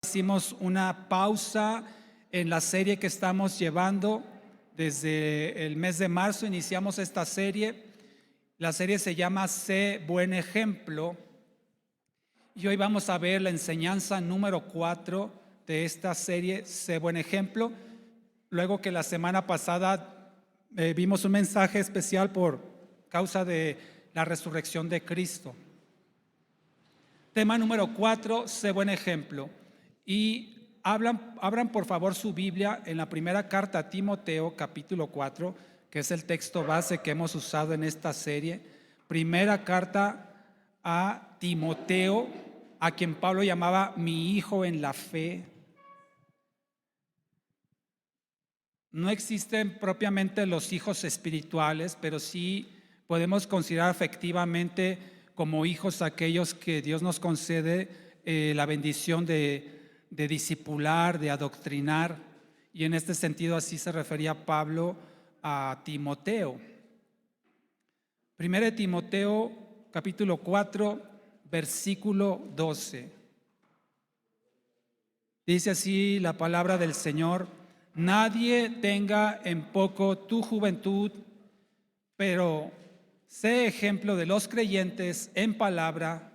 Hicimos una pausa en la serie que estamos llevando. Desde el mes de marzo iniciamos esta serie. La serie se llama Sé Buen Ejemplo. Y hoy vamos a ver la enseñanza número 4 de esta serie, Sé Buen Ejemplo. Luego que la semana pasada vimos un mensaje especial por causa de la resurrección de Cristo. Tema número 4, Sé Buen Ejemplo. Y abran por favor su Biblia en la primera carta a Timoteo, capítulo 4, que es el texto base que hemos usado en esta serie. Primera carta a Timoteo, a quien Pablo llamaba mi hijo en la fe. No existen propiamente los hijos espirituales, pero sí podemos considerar efectivamente como hijos aquellos que Dios nos concede la bendición de discipular, de adoctrinar, y en este sentido así se refería Pablo a Timoteo. Primero de Timoteo, capítulo 4, versículo 12. Dice así la palabra del Señor: nadie tenga en poco tu juventud, pero sé ejemplo de los creyentes en palabra,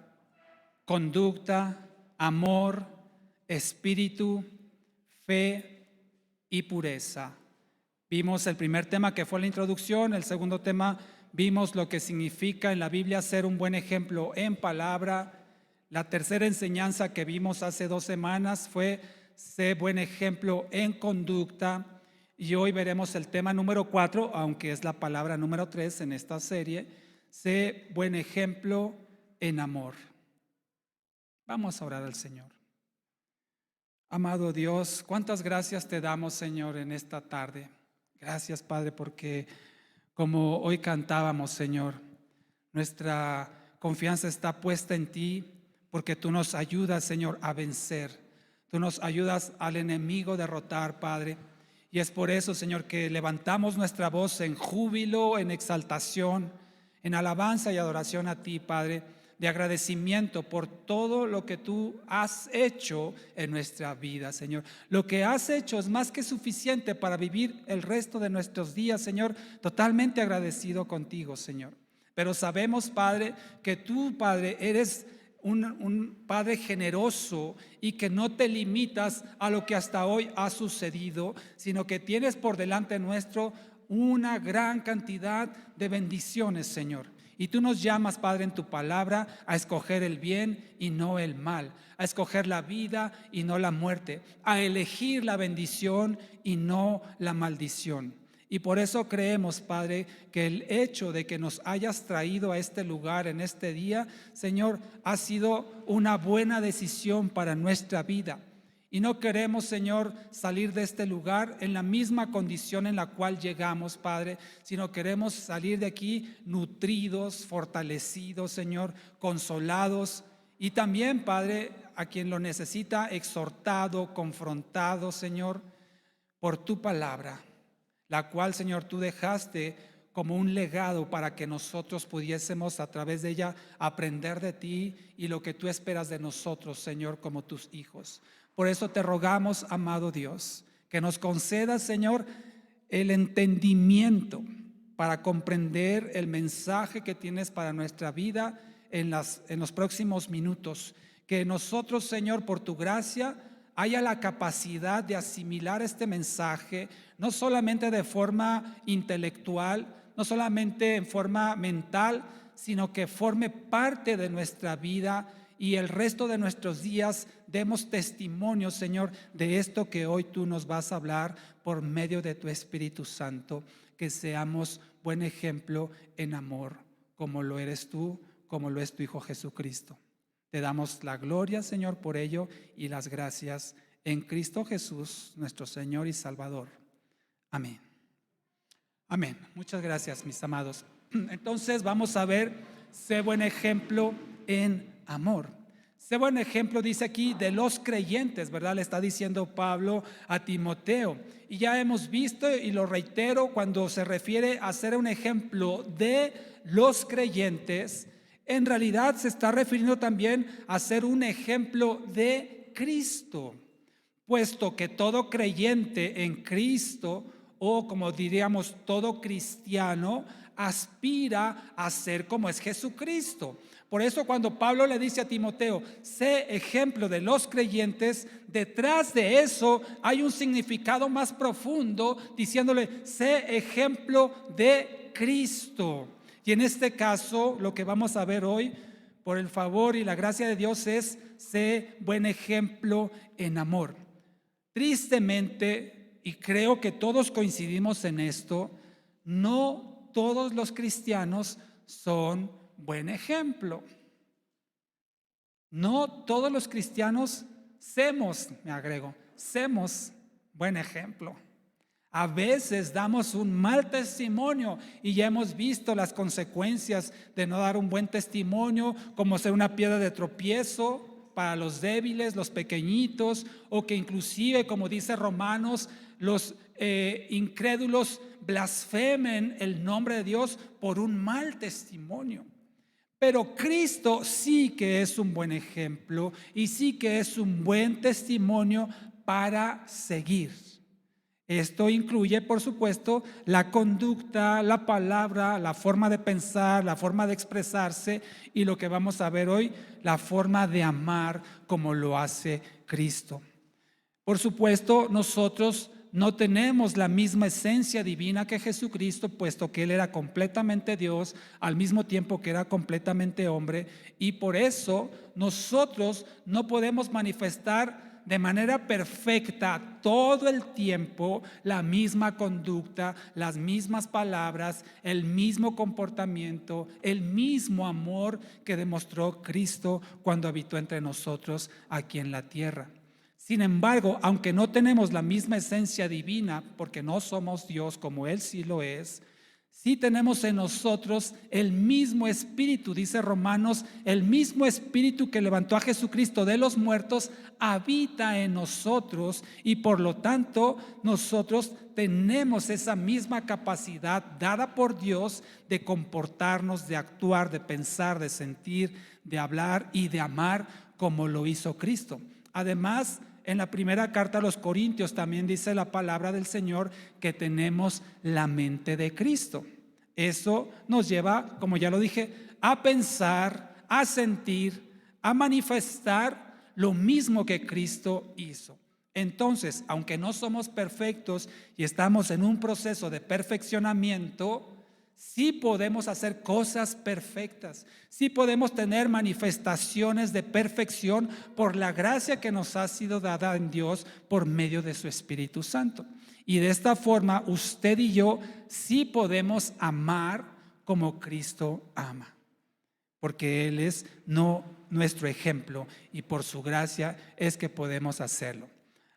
conducta, amor, espíritu, fe y pureza. Vimos el primer tema, que fue la introducción. El segundo tema, vimos lo que significa en la Biblia ser un buen ejemplo en palabra. La tercera enseñanza que vimos hace 2 semanas fue sé buen ejemplo en conducta. Y hoy veremos el tema número 4, aunque es la palabra número 3 en esta serie, sé buen ejemplo en amor. Vamos a orar al Señor. Amado Dios, cuántas gracias te damos, Señor, en esta tarde. Gracias, Padre, porque como hoy cantábamos, Señor, nuestra confianza está puesta en ti, porque tú nos ayudas, Señor, a vencer. Tú nos ayudas al enemigo a derrotar, Padre. Y es por eso, Señor, que levantamos nuestra voz en júbilo, en exaltación, en alabanza y adoración a ti, Padre, de agradecimiento por todo lo que tú has hecho en nuestra vida, Señor. Lo que has hecho es más que suficiente para vivir el resto de nuestros días, Señor, totalmente agradecido contigo, Señor. Pero sabemos, Padre, que tú, Padre, eres un Padre generoso y que no te limitas a lo que hasta hoy ha sucedido, sino que tienes por delante nuestro una gran cantidad de bendiciones, Señor. Y tú nos llamas, Padre, en tu palabra a escoger el bien y no el mal, a escoger la vida y no la muerte, a elegir la bendición y no la maldición. Y por eso creemos, Padre, que el hecho de que nos hayas traído a este lugar en este día, Señor, ha sido una buena decisión para nuestra vida. Y no queremos, Señor, salir de este lugar en la misma condición en la cual llegamos, Padre, sino queremos salir de aquí nutridos, fortalecidos, Señor, consolados. Y también, Padre, a quien lo necesita, exhortado, confrontado, Señor, por tu palabra, la cual, Señor, tú dejaste como un legado para que nosotros pudiésemos a través de ella aprender de ti y lo que tú esperas de nosotros, Señor, como tus hijos. Por eso te rogamos, amado Dios, que nos concedas, Señor, el entendimiento para comprender el mensaje que tienes para nuestra vida en los próximos minutos. Que nosotros, Señor, por tu gracia, haya la capacidad de asimilar este mensaje, no solamente de forma intelectual, no solamente en forma mental, sino que forme parte de nuestra vida y el resto de nuestros días demos testimonio, Señor, de esto que hoy tú nos vas a hablar por medio de tu Espíritu Santo, que seamos buen ejemplo en amor, como lo eres tú, como lo es tu Hijo Jesucristo. Te damos la gloria, Señor, por ello y las gracias en Cristo Jesús, nuestro Señor y Salvador. Amén. Amén. Muchas gracias, mis amados. Entonces vamos a ver, sé buen ejemplo en amor. Sé buen ejemplo, dice aquí, de los creyentes, ¿verdad? Le está diciendo Pablo a Timoteo. Y ya hemos visto, y lo reitero, cuando se refiere a ser un ejemplo de los creyentes, en realidad se está refiriendo también a ser un ejemplo de Cristo. puesto que todo creyente en Cristo, o como diríamos todo cristiano, aspira a ser como es Jesucristo. Por eso cuando Pablo le dice a Timoteo, sé ejemplo de los creyentes, detrás de eso hay un significado más profundo, diciéndole, sé ejemplo de Cristo. Y en este caso, lo que vamos a ver hoy, por el favor y la gracia de Dios, es sé buen ejemplo en amor. Tristemente, y creo que todos coincidimos en esto, no todos los cristianos son buen ejemplo. No todos los cristianos semos buen ejemplo. A veces damos un mal testimonio y ya hemos visto las consecuencias de no dar un buen testimonio, como ser una piedra de tropiezo para los débiles, los pequeñitos, o que inclusive, como dice Romanos, los incrédulos blasfemen el nombre de Dios por un mal testimonio. Pero Cristo sí que es un buen ejemplo y sí que es un buen testimonio para seguir. Esto incluye, por supuesto, la conducta, la palabra, la forma de pensar, la forma de expresarse y lo que vamos a ver hoy, la forma de amar como lo hace Cristo. Por supuesto, nosotros no tenemos la misma esencia divina que Jesucristo, puesto que Él era completamente Dios, al mismo tiempo que era completamente hombre, y por eso nosotros no podemos manifestar de manera perfecta todo el tiempo la misma conducta, las mismas palabras, el mismo comportamiento, el mismo amor que demostró Cristo cuando habitó entre nosotros aquí en la tierra. Sin embargo, aunque no tenemos la misma esencia divina, porque no somos Dios como Él sí lo es, sí tenemos en nosotros el mismo espíritu, dice Romanos, el mismo espíritu que levantó a Jesucristo de los muertos habita en nosotros y por lo tanto nosotros tenemos esa misma capacidad dada por Dios de comportarnos, de actuar, de pensar, de sentir, de hablar y de amar como lo hizo Cristo. Además, en la primera carta a los Corintios también dice la palabra del Señor que tenemos la mente de Cristo. Eso nos lleva, como ya lo dije, a pensar, a sentir, a manifestar lo mismo que Cristo hizo. Entonces, aunque no somos perfectos y estamos en un proceso de perfeccionamiento, sí podemos hacer cosas perfectas, sí podemos tener manifestaciones de perfección por la gracia que nos ha sido dada en Dios por medio de su Espíritu Santo. Y de esta forma usted y yo sí podemos amar como Cristo ama, porque Él es nuestro ejemplo y por su gracia es que podemos hacerlo.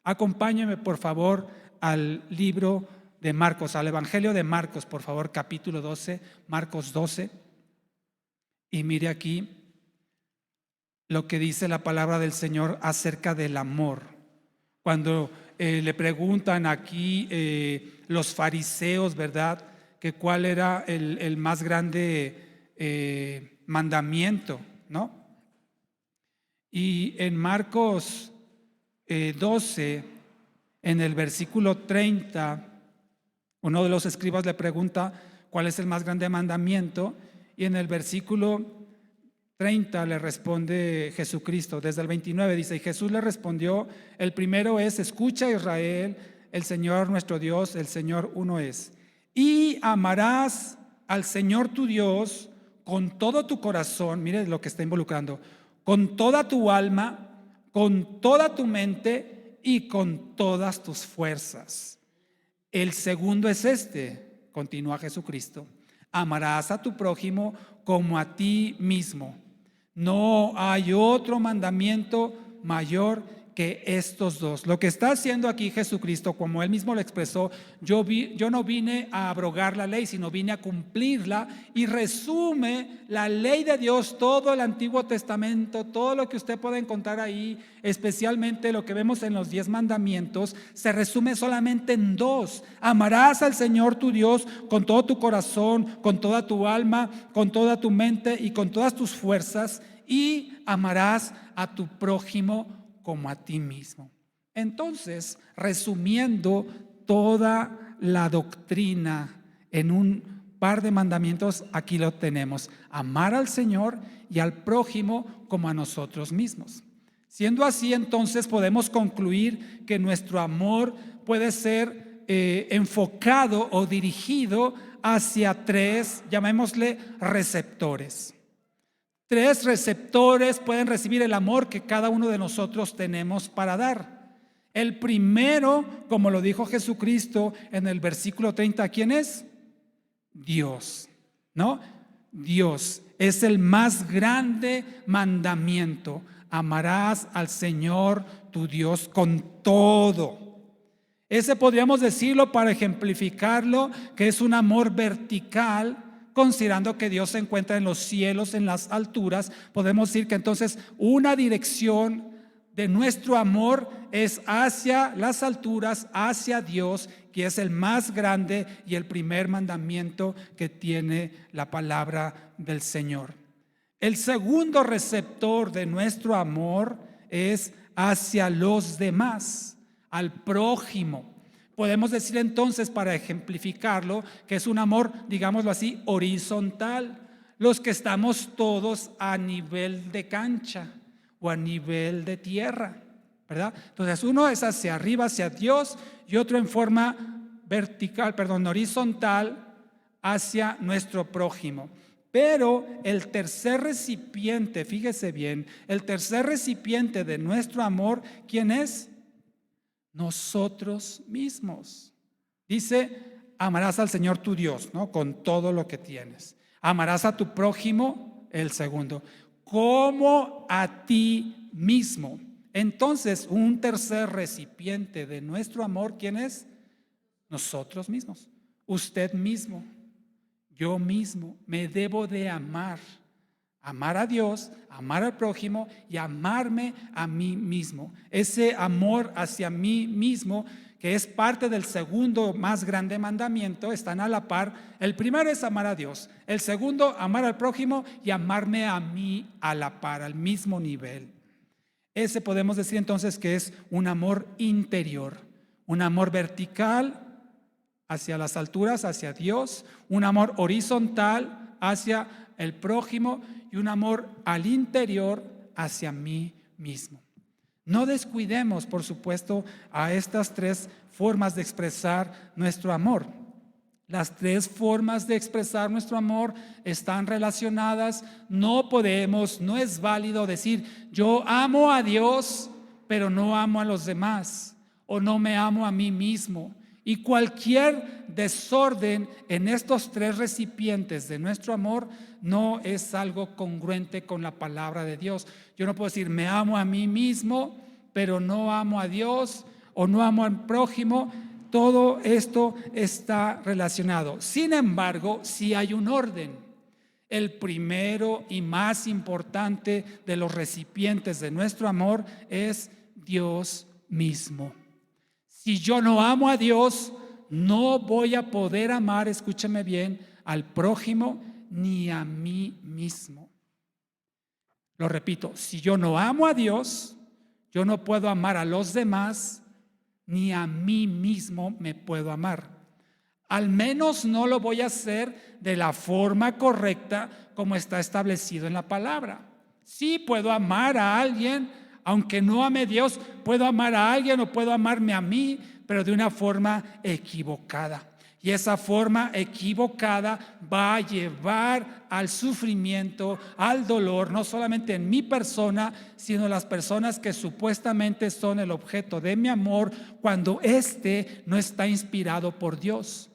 Acompáñeme por favor al libro de Marcos, al Evangelio de Marcos, por favor, capítulo 12, Marcos 12. Y mire aquí lo que dice la palabra del Señor acerca del amor. Cuando le preguntan aquí los fariseos, ¿verdad? Que cuál era el más grande mandamiento, ¿no? Y en Marcos 12, en el versículo 30, uno de los escribas le pregunta cuál es el más grande mandamiento y en el versículo 30 le responde Jesucristo. Desde el 29 dice, y Jesús le respondió, el primero es, escucha Israel, el Señor nuestro Dios, el Señor uno es. Y amarás al Señor tu Dios con todo tu corazón, mire lo que está involucrando, con toda tu alma, con toda tu mente y con todas tus fuerzas. El segundo es este, continúa Jesucristo, amarás a tu prójimo como a ti mismo. No hay otro mandamiento mayor que estos dos. Lo que está haciendo aquí Jesucristo, como Él mismo lo expresó, yo no vine a abrogar la ley, sino vine a cumplirla, y resume la ley de Dios, todo el Antiguo Testamento, todo lo que usted puede encontrar ahí, especialmente lo que vemos en los 10 mandamientos, se resume solamente en dos. Amarás al Señor tu Dios con todo tu corazón, con toda tu alma, con toda tu mente y con todas tus fuerzas, y amarás a tu prójimo como a ti mismo. Entonces, resumiendo toda la doctrina en un par de mandamientos, aquí lo tenemos: amar al Señor y al prójimo como a nosotros mismos. Siendo así, entonces podemos concluir que nuestro amor puede ser enfocado o dirigido hacia tres, llamémosle receptores. Tres receptores pueden recibir el amor que cada uno de nosotros tenemos para dar. El primero, como lo dijo Jesucristo en el versículo 30, ¿quién es? Dios, ¿no? Dios es el más grande mandamiento. Amarás al Señor tu Dios con todo. Ese podríamos decirlo para ejemplificarlo, que es un amor vertical, considerando que Dios se encuentra en los cielos, en las alturas. Podemos decir que entonces una dirección de nuestro amor es hacia las alturas, hacia Dios, que es el más grande y el primer mandamiento que tiene la palabra del Señor. El segundo receptor de nuestro amor es hacia los demás, al prójimo. Podemos decir entonces, para ejemplificarlo, que es un amor, digámoslo así, horizontal. Los que estamos todos a nivel de cancha o a nivel de tierra, ¿verdad? Entonces uno es hacia arriba, hacia Dios, y otro en forma horizontal hacia nuestro prójimo. Pero el tercer recipiente, fíjese bien, el tercer recipiente de nuestro amor, ¿quién es? Nosotros mismos. Dice: amarás al Señor tu Dios, ¿no? Con todo lo que tienes. Amarás a tu prójimo, el segundo, como a ti mismo. Entonces, un tercer recipiente de nuestro amor, ¿quién es? Nosotros mismos. Usted mismo, yo mismo, me debo de amar. Amar a Dios, amar al prójimo y amarme a mí mismo. Ese amor hacia mí mismo, que es parte del segundo más grande mandamiento, están a la par. El primero es amar a Dios, el segundo amar al prójimo y amarme a mí a la par, al mismo nivel. Ese podemos decir entonces que es un amor interior, un amor vertical hacia las alturas, hacia Dios, un amor horizontal hacia el prójimo y un amor al interior hacia mí mismo. No descuidemos, por supuesto, a estas tres formas de expresar nuestro amor. Las tres formas de expresar nuestro amor están relacionadas. No es válido decir: yo amo a Dios, pero no amo a los demás, o no me amo a mí mismo. Y cualquier desorden en estos tres recipientes de nuestro amor no es algo congruente con la palabra de Dios. Yo no puedo decir: me amo a mí mismo, pero no amo a Dios, o no amo al prójimo. Todo esto está relacionado. Sin embargo, sí hay un orden. El primero y más importante de los recipientes de nuestro amor es Dios mismo. Si yo no amo a Dios, no voy a poder amar, escúcheme bien, al prójimo ni a mí mismo. Lo repito: si yo no amo a Dios, yo no puedo amar a los demás, ni a mí mismo me puedo amar. Al menos no lo voy a hacer de la forma correcta como está establecido en la palabra. Sí puedo amar a alguien, aunque no ame a Dios, puedo amar a alguien o puedo amarme a mí, pero de una forma equivocada. Y esa forma equivocada va a llevar al sufrimiento, al dolor, no solamente en mi persona, sino en las personas que supuestamente son el objeto de mi amor, cuando éste no está inspirado por Dios.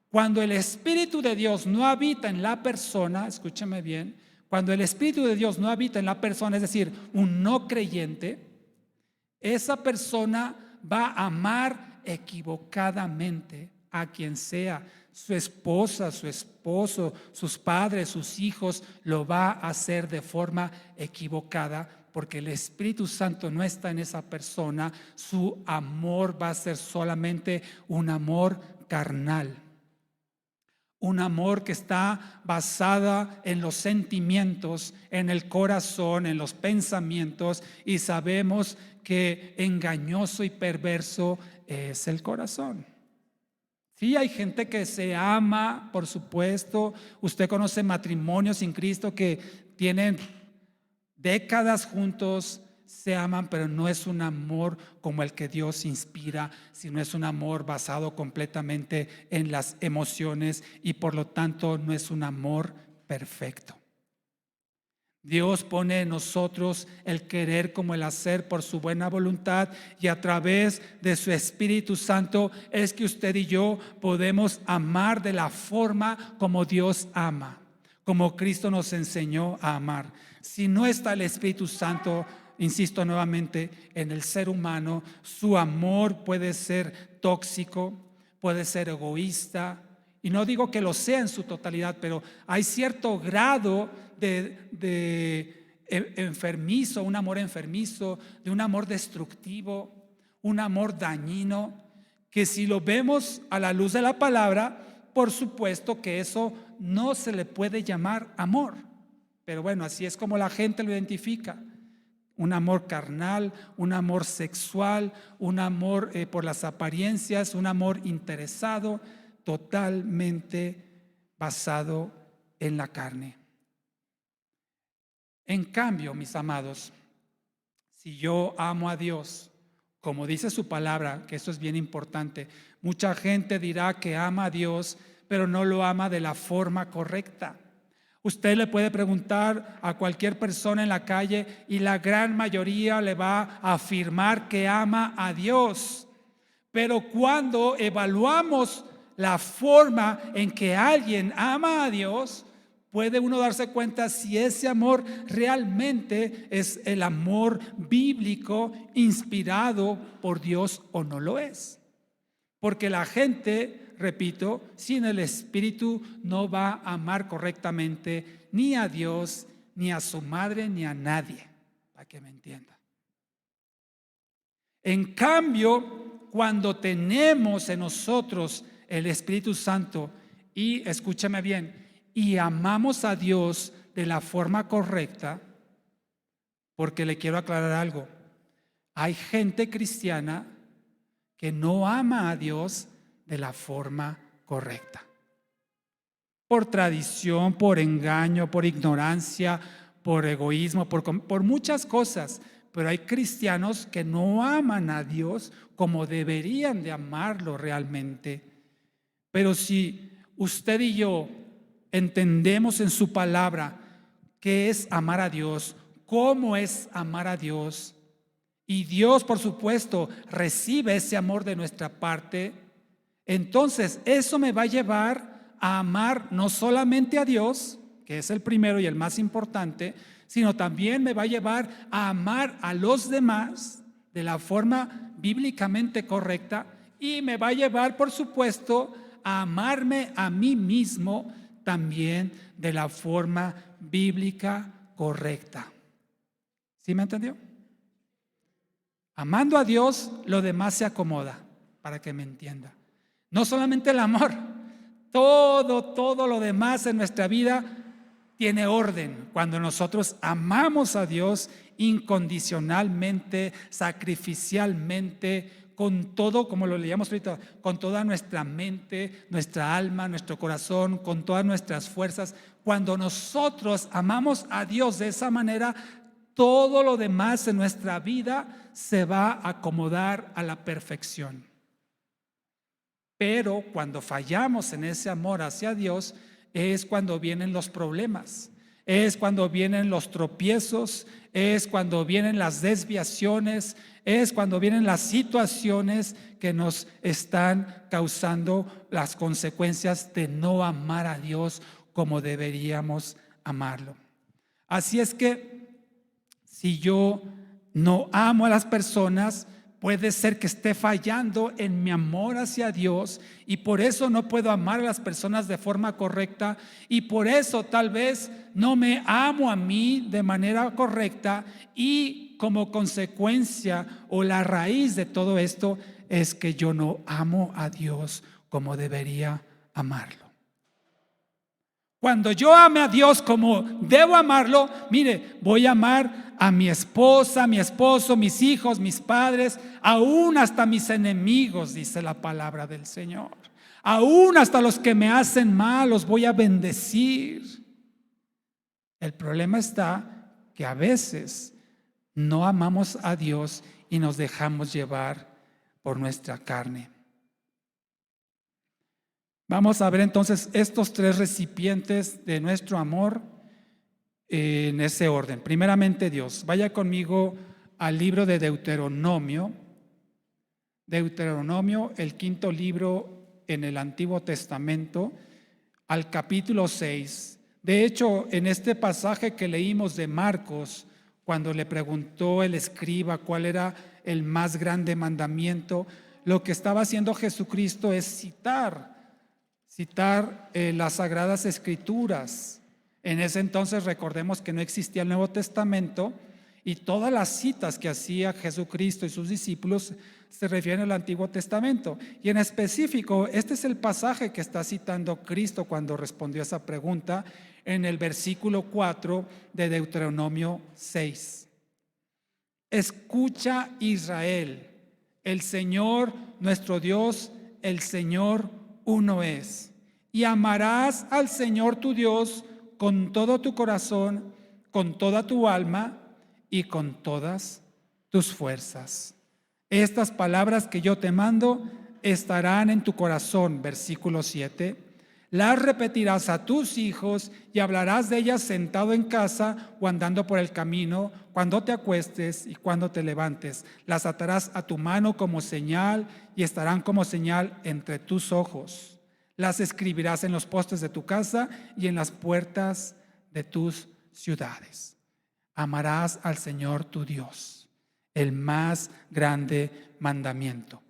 Cuando el Espíritu de Dios no habita en la persona, escúchame bien, cuando el Espíritu de Dios no habita en la persona, es decir, un no creyente, esa persona va a amar equivocadamente a quien sea. Su esposa, su esposo, sus padres, sus hijos, lo va a hacer de forma equivocada, porque el Espíritu Santo no está en esa persona. Su amor va a ser solamente un amor carnal, un amor que está basada en los sentimientos, en el corazón, en los pensamientos, y sabemos que engañoso y perverso es el corazón. Sí, hay gente que se ama, por supuesto. Usted conoce matrimonios sin Cristo que tienen décadas juntos, se aman, pero no es un amor como el que Dios inspira, sino es un amor basado completamente en las emociones y por lo tanto no es un amor perfecto. Dios pone en nosotros el querer como el hacer por su buena voluntad, y a través de su Espíritu Santo es que usted y yo podemos amar de la forma como Dios ama, como Cristo nos enseñó a amar. Si no está el Espíritu Santo, insisto nuevamente, en el ser humano, su amor puede ser tóxico, puede ser egoísta. Y no digo que lo sea en su totalidad, pero hay cierto grado de enfermizo, un amor enfermizo, de un amor destructivo, un amor dañino, que si lo vemos a la luz de la palabra, por supuesto que eso no se le puede llamar amor. Pero bueno, así es como la gente lo identifica. Un amor carnal, un amor sexual, un amor por las apariencias, un amor interesado, totalmente basado en la carne. En cambio, mis amados, si yo amo a Dios, como dice su palabra, que eso es bien importante, mucha gente dirá que ama a Dios, pero no lo ama de la forma correcta. Usted le puede preguntar a cualquier persona en la calle y la gran mayoría le va a afirmar que ama a Dios. Pero cuando evaluamos la forma en que alguien ama a Dios, puede uno darse cuenta si ese amor realmente es el amor bíblico inspirado por Dios o no lo es. Porque la gente, repito, sin el Espíritu no va a amar correctamente ni a Dios, ni a su madre, ni a nadie, para que me entienda. En cambio, cuando tenemos en nosotros el Espíritu Santo y, escúchame bien, y amamos a Dios de la forma correcta, porque le quiero aclarar algo, hay gente cristiana que no ama a Dios de la forma correcta. Por tradición, por engaño, por ignorancia, por egoísmo, por muchas cosas. Pero hay cristianos que no aman a Dios como deberían de amarlo realmente. Pero si usted y yo entendemos en su palabra qué es amar a Dios, cómo es amar a Dios, y Dios, por supuesto, recibe ese amor de nuestra parte, entonces eso me va a llevar a amar no solamente a Dios, que es el primero y el más importante, sino también me va a llevar a amar a los demás de la forma bíblicamente correcta, y me va a llevar, por supuesto, a amarme a mí mismo también de la forma bíblica correcta. ¿Sí me entendió? Amando a Dios, lo demás se acomoda, para que me entienda. No solamente el amor, todo lo demás en nuestra vida tiene orden. Cuando nosotros amamos a Dios incondicionalmente, sacrificialmente, con todo, como lo leíamos ahorita, con toda nuestra mente, nuestra alma, nuestro corazón, con todas nuestras fuerzas. Cuando nosotros amamos a Dios de esa manera, todo lo demás en nuestra vida se va a acomodar a la perfección. Pero cuando fallamos en ese amor hacia Dios, es cuando vienen los problemas, es cuando vienen los tropiezos, es cuando vienen las desviaciones, es cuando vienen las situaciones que nos están causando las consecuencias de no amar a Dios como deberíamos amarlo. Así es que si yo no amo a las personas, puede ser que esté fallando en mi amor hacia Dios, y por eso no puedo amar a las personas de forma correcta, y por eso tal vez no me amo a mí de manera correcta, y como consecuencia o la raíz de todo esto es que yo no amo a Dios como debería amarlo. Cuando yo ame a Dios como debo amarlo, mire, voy a amar a mi esposa, a mi esposo, mis hijos, mis padres, aún hasta mis enemigos, dice la palabra del Señor. Aún hasta los que me hacen mal, los voy a bendecir. El problema está que a veces no amamos a Dios y nos dejamos llevar por nuestra carne. Vamos a ver entonces estos tres recipientes de nuestro amor en ese orden. Primeramente Dios. Vaya conmigo al libro de Deuteronomio. Deuteronomio, el quinto libro en el Antiguo Testamento, al capítulo 6. De hecho, en este pasaje que leímos de Marcos, cuando le preguntó el escriba cuál era el más grande mandamiento, lo que estaba haciendo Jesucristo es citar las Sagradas Escrituras. En ese entonces recordemos que no existía el Nuevo Testamento y todas las citas que hacía Jesucristo y sus discípulos se refieren al Antiguo Testamento. Y en específico, este es el pasaje que está citando Cristo cuando respondió a esa pregunta en el versículo 4 de Deuteronomio 6. Escucha, Israel, el Señor nuestro Dios, el Señor uno es, y amarás al Señor tu Dios con todo tu corazón, con toda tu alma y con todas tus fuerzas. Estas palabras que yo te mando estarán en tu corazón, versículo 7. Las repetirás a tus hijos y hablarás de ellas sentado en casa o andando por el camino, cuando te acuestes y cuando te levantes. Las atarás a tu mano como señal y estarán como señal entre tus ojos. Las escribirás en los postes de tu casa y en las puertas de tus ciudades. Amarás al Señor tu Dios, el más grande mandamiento.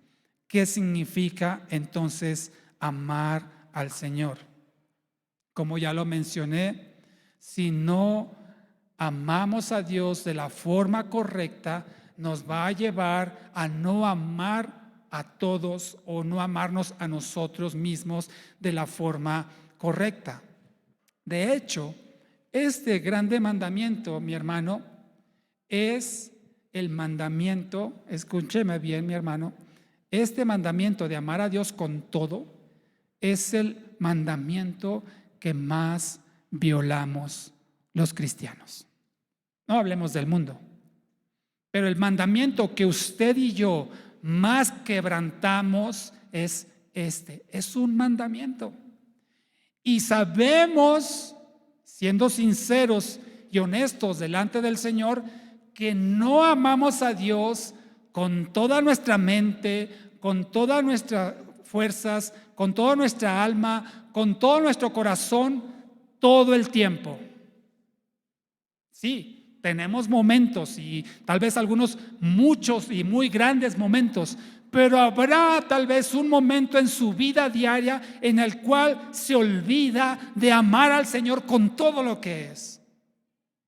¿Qué significa entonces amar al Señor? Como ya lo mencioné, si no amamos a Dios de la forma correcta, nos va a llevar a no amar a todos o no amarnos a nosotros mismos de la forma correcta. De hecho, este grande mandamiento, mi hermano, es el mandamiento, escúcheme bien, mi hermano, este mandamiento de amar a Dios con todo es el mandamiento que más violamos los cristianos. No hablemos del mundo, pero el mandamiento que usted y yo más quebrantamos es este, es un mandamiento. Y sabemos, siendo sinceros y honestos delante del Señor, que no amamos a Dios con toda nuestra mente, con todas nuestras fuerzas, con toda nuestra alma, con todo nuestro corazón, todo el tiempo. Sí, tenemos momentos y tal vez algunos muchos y muy grandes momentos, pero habrá tal vez un momento en su vida diaria en el cual se olvida de amar al Señor con todo lo que es.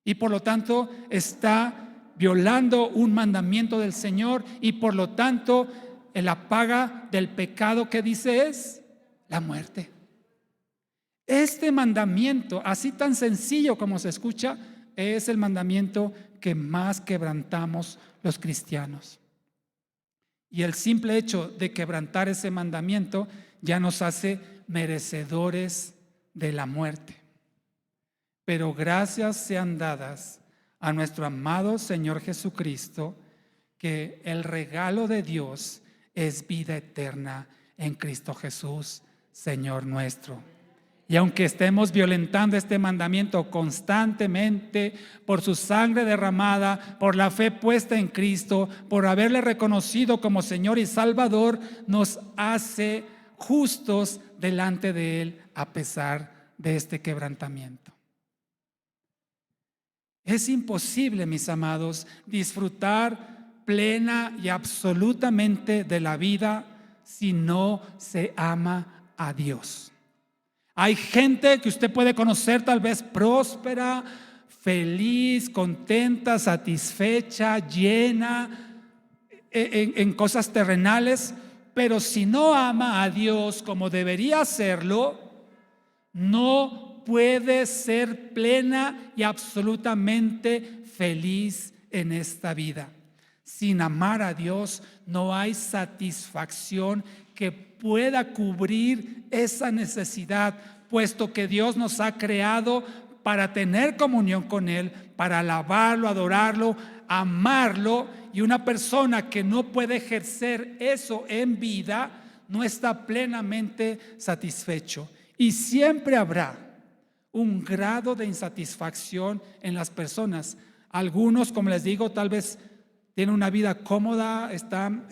Y por lo tanto está violando un mandamiento del Señor y por lo tanto la paga del pecado que dice es la muerte. Este mandamiento, así tan sencillo como se escucha, es el mandamiento que más quebrantamos los cristianos. Y el simple hecho de quebrantar ese mandamiento ya nos hace merecedores de la muerte. Pero gracias sean dadas a nuestro amado Señor Jesucristo, que el regalo de Dios es vida eterna en Cristo Jesús, Señor nuestro. Y aunque estemos violentando este mandamiento constantemente por su sangre derramada, por la fe puesta en Cristo, por haberle reconocido como Señor y Salvador, nos hace justos delante de Él a pesar de este quebrantamiento. Es imposible, mis amados, disfrutar plena y absolutamente de la vida si no se ama a Dios. Hay gente que usted puede conocer tal vez próspera, feliz, contenta, satisfecha, llena en cosas terrenales, pero si no ama a Dios como debería hacerlo, no puede ser plena y absolutamente feliz en esta vida. Sin amar a Dios no hay satisfacción que pueda cubrir esa necesidad, puesto que Dios nos ha creado para tener comunión con Él, para alabarlo, adorarlo, amarlo, y una persona que no puede ejercer eso en vida no está plenamente satisfecho. Y siempre habrá un grado de insatisfacción en las personas. Algunos, como les digo, tal vez tienen una vida cómoda, están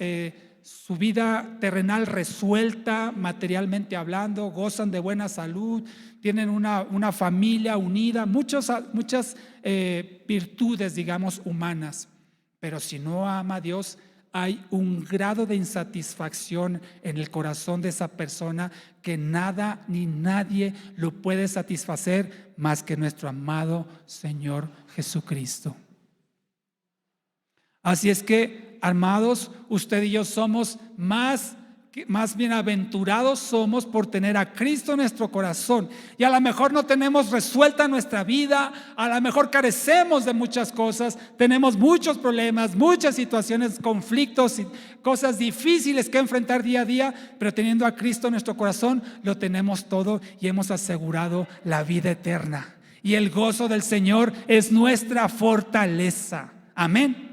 su vida terrenal resuelta materialmente hablando, gozan de buena salud, tienen una familia unida, muchas virtudes, digamos, humanas. Pero si no ama a Dios, hay un grado de insatisfacción en el corazón de esa persona que nada ni nadie lo puede satisfacer más que nuestro amado Señor Jesucristo. Así es que, amados, usted y yo somos más bienaventurados somos por tener a Cristo en nuestro corazón. Y a lo mejor no tenemos resuelta nuestra vida, a lo mejor carecemos de muchas cosas, tenemos muchos problemas, muchas situaciones, conflictos y cosas difíciles que enfrentar día a día, pero teniendo a Cristo en nuestro corazón lo tenemos todo y hemos asegurado la vida eterna. Y el gozo del Señor es nuestra fortaleza. Amén.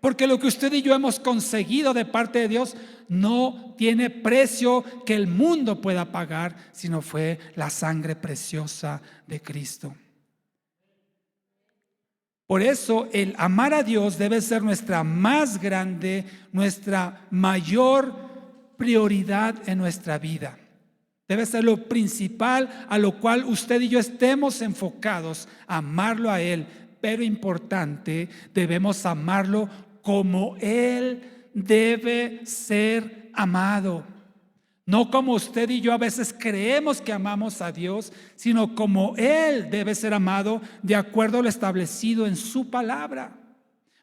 Porque lo que usted y yo hemos conseguido de parte de Dios no tiene precio que el mundo pueda pagar, sino fue la sangre preciosa de Cristo. Por eso el amar a Dios debe ser nuestra más grande, nuestra mayor prioridad en nuestra vida. Debe ser lo principal a lo cual usted y yo estemos enfocados, amarlo a Él. Pero importante, debemos amarlo como Él debe ser amado. No como usted y yo a veces creemos que amamos a Dios, sino como Él debe ser amado de acuerdo a lo establecido en su palabra.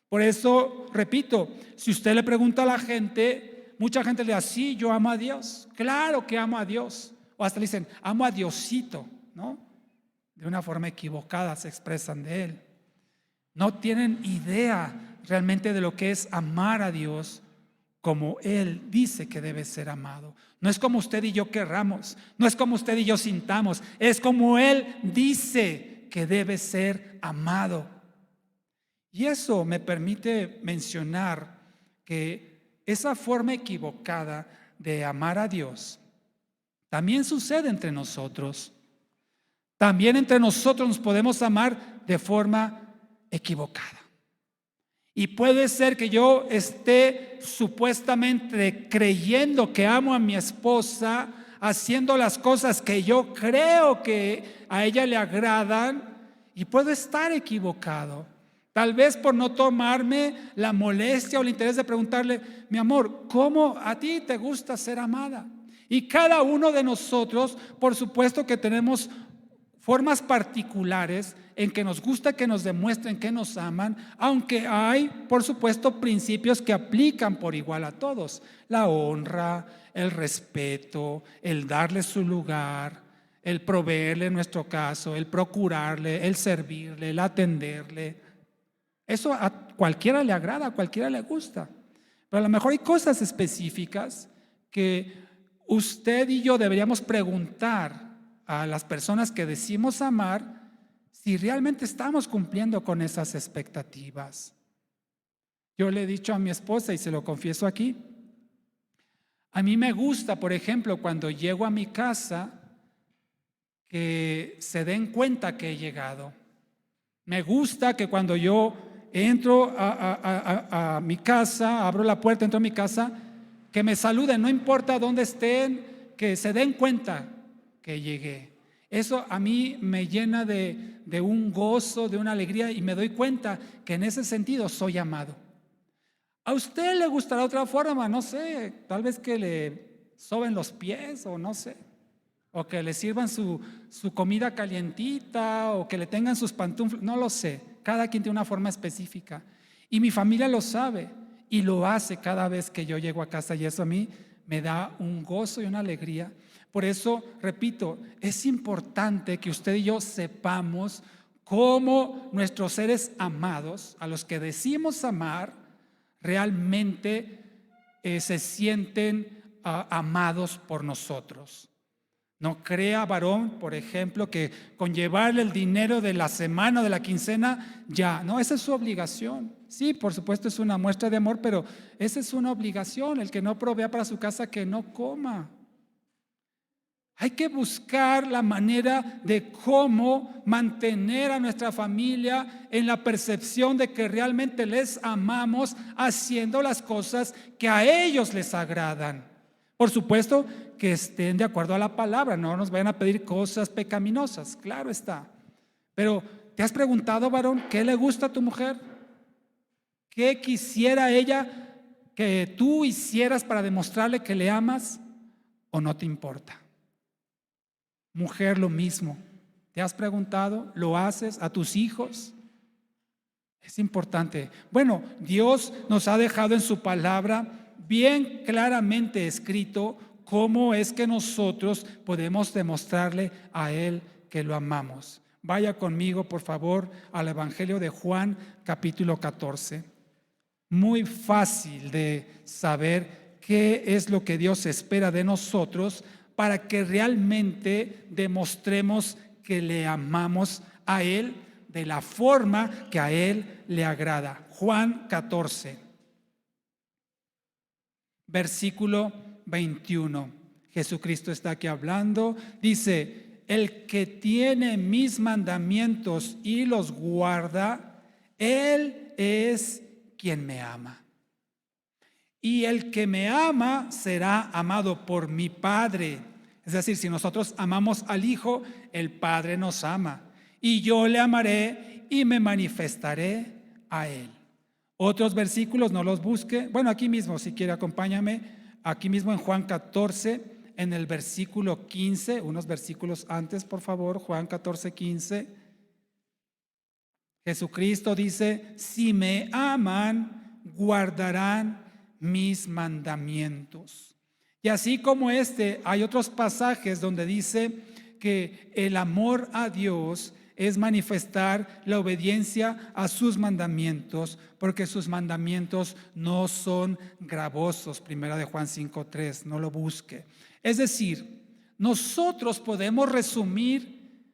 Por eso, repito, si usted le pregunta a la gente, mucha gente le dice, sí, yo amo a Dios. Claro que amo a Dios. O hasta le dicen, amo a Diosito, ¿no? De una forma equivocada se expresan de Él. No tienen idea realmente de lo que es amar a Dios como Él dice que debe ser amado. No es como usted y yo querramos, no es como usted y yo sintamos, es como Él dice que debe ser amado. Y eso me permite mencionar que esa forma equivocada de amar a Dios también sucede entre nosotros. También entre nosotros nos podemos amar de forma equivocada. Y puede ser que yo esté supuestamente creyendo que amo a mi esposa, haciendo las cosas que yo creo que a ella le agradan, y puedo estar equivocado. Tal vez por no tomarme la molestia o el interés de preguntarle, mi amor, ¿cómo a ti te gusta ser amada? Y cada uno de nosotros, por supuesto que tenemos formas particulares en que nos gusta que nos demuestren que nos aman, aunque hay, por supuesto, principios que aplican por igual a todos: la honra, el respeto, el darle su lugar, el proveerle en nuestro caso, el procurarle, el servirle, el atenderle. Eso a cualquiera le agrada, a cualquiera le gusta, pero a lo mejor hay cosas específicas que usted y yo deberíamos preguntar a las personas que decimos amar si realmente estamos cumpliendo con esas expectativas. Yo le he dicho a mi esposa, y se lo confieso aquí, a mí me gusta, por ejemplo, cuando llego a mi casa, que se den cuenta que he llegado. Me gusta que cuando yo entro a mi casa, abro la puerta, entro a mi casa, que me saluden, no importa dónde estén, que se den cuenta que llegué. Eso a mí me llena de un gozo, de una alegría, y me doy cuenta que en ese sentido soy amado. ¿A usted le gustará otra forma? No sé, tal vez que le soben los pies, o no sé, o que le sirvan su comida calientita, o que le tengan sus pantuflas, no lo sé. Cada quien tiene una forma específica, y mi familia lo sabe y lo hace cada vez que yo llego a casa, y eso a mí me da un gozo y una alegría. Por eso, repito, es importante que usted y yo sepamos cómo nuestros seres amados, a los que decimos amar, realmente se sienten amados por nosotros. No crea, varón, por ejemplo, que con llevarle el dinero de la semana o de la quincena, ya, no, esa es su obligación. Sí, por supuesto es una muestra de amor, pero esa es una obligación. El que no provea para su casa, que no coma. Hay que buscar la manera de cómo mantener a nuestra familia en la percepción de que realmente les amamos, haciendo las cosas que a ellos les agradan. Por supuesto que estén de acuerdo a la palabra, no nos vayan a pedir cosas pecaminosas, claro está. Pero ¿te has preguntado, varón, qué le gusta a tu mujer? ¿Qué quisiera ella que tú hicieras para demostrarle que le amas, o no te importa? Mujer, lo mismo. ¿Te has preguntado? ¿Lo haces a tus hijos? Es importante. Bueno, Dios nos ha dejado en su palabra bien claramente escrito cómo es que nosotros podemos demostrarle a Él que lo amamos. Vaya conmigo, por favor, al Evangelio de Juan, capítulo 14. Muy fácil de saber qué es lo que Dios espera de nosotros para que realmente demostremos que le amamos a Él de la forma que a Él le agrada. Juan 14, versículo 21. Jesucristo está aquí hablando. Dice: el que tiene mis mandamientos y los guarda, Él es quien me ama. Y el que me ama será amado por mi Padre. Es decir, si nosotros amamos al Hijo, el Padre nos ama. Y yo le amaré y me manifestaré a Él. Otros versículos, no los busque. Bueno, aquí mismo, si quiere, acompáñame. Aquí mismo en Juan 14, en el versículo 15, unos versículos antes, por favor. Juan 14, 15. Jesucristo dice: si me aman, guardarán mis mandamientos. Y así como hay otros pasajes donde dice que el amor a Dios es manifestar la obediencia a sus mandamientos, porque sus mandamientos no son gravosos. Primera de Juan 5:3, no lo busque. Es decir, nosotros podemos resumir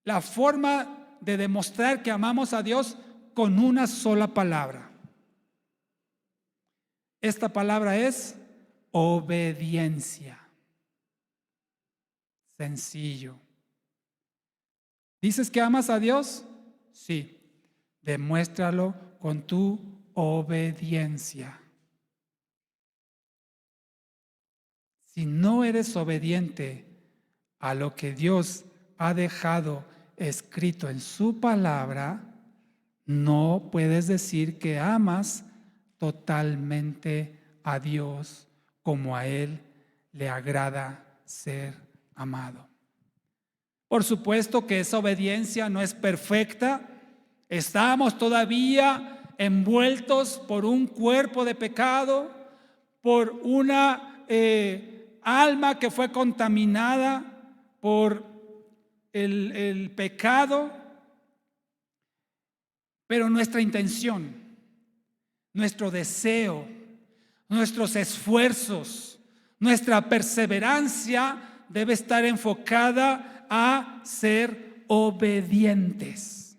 la forma de demostrar que amamos a Dios con una sola palabra. Esta palabra es obediencia. Sencillo. ¿Dices que amas a Dios? Sí. Demuéstralo con tu obediencia. Si no eres obediente a lo que Dios ha dejado escrito en su palabra, no puedes decir que amas totalmente a Dios como a Él le agrada ser amado. Por supuesto que esa obediencia no es perfecta. Estamos todavía envueltos por un cuerpo de pecado, por una alma que fue contaminada por el pecado. Pero nuestra intención, nuestro deseo, nuestros esfuerzos, nuestra perseverancia debe estar enfocada a ser obedientes.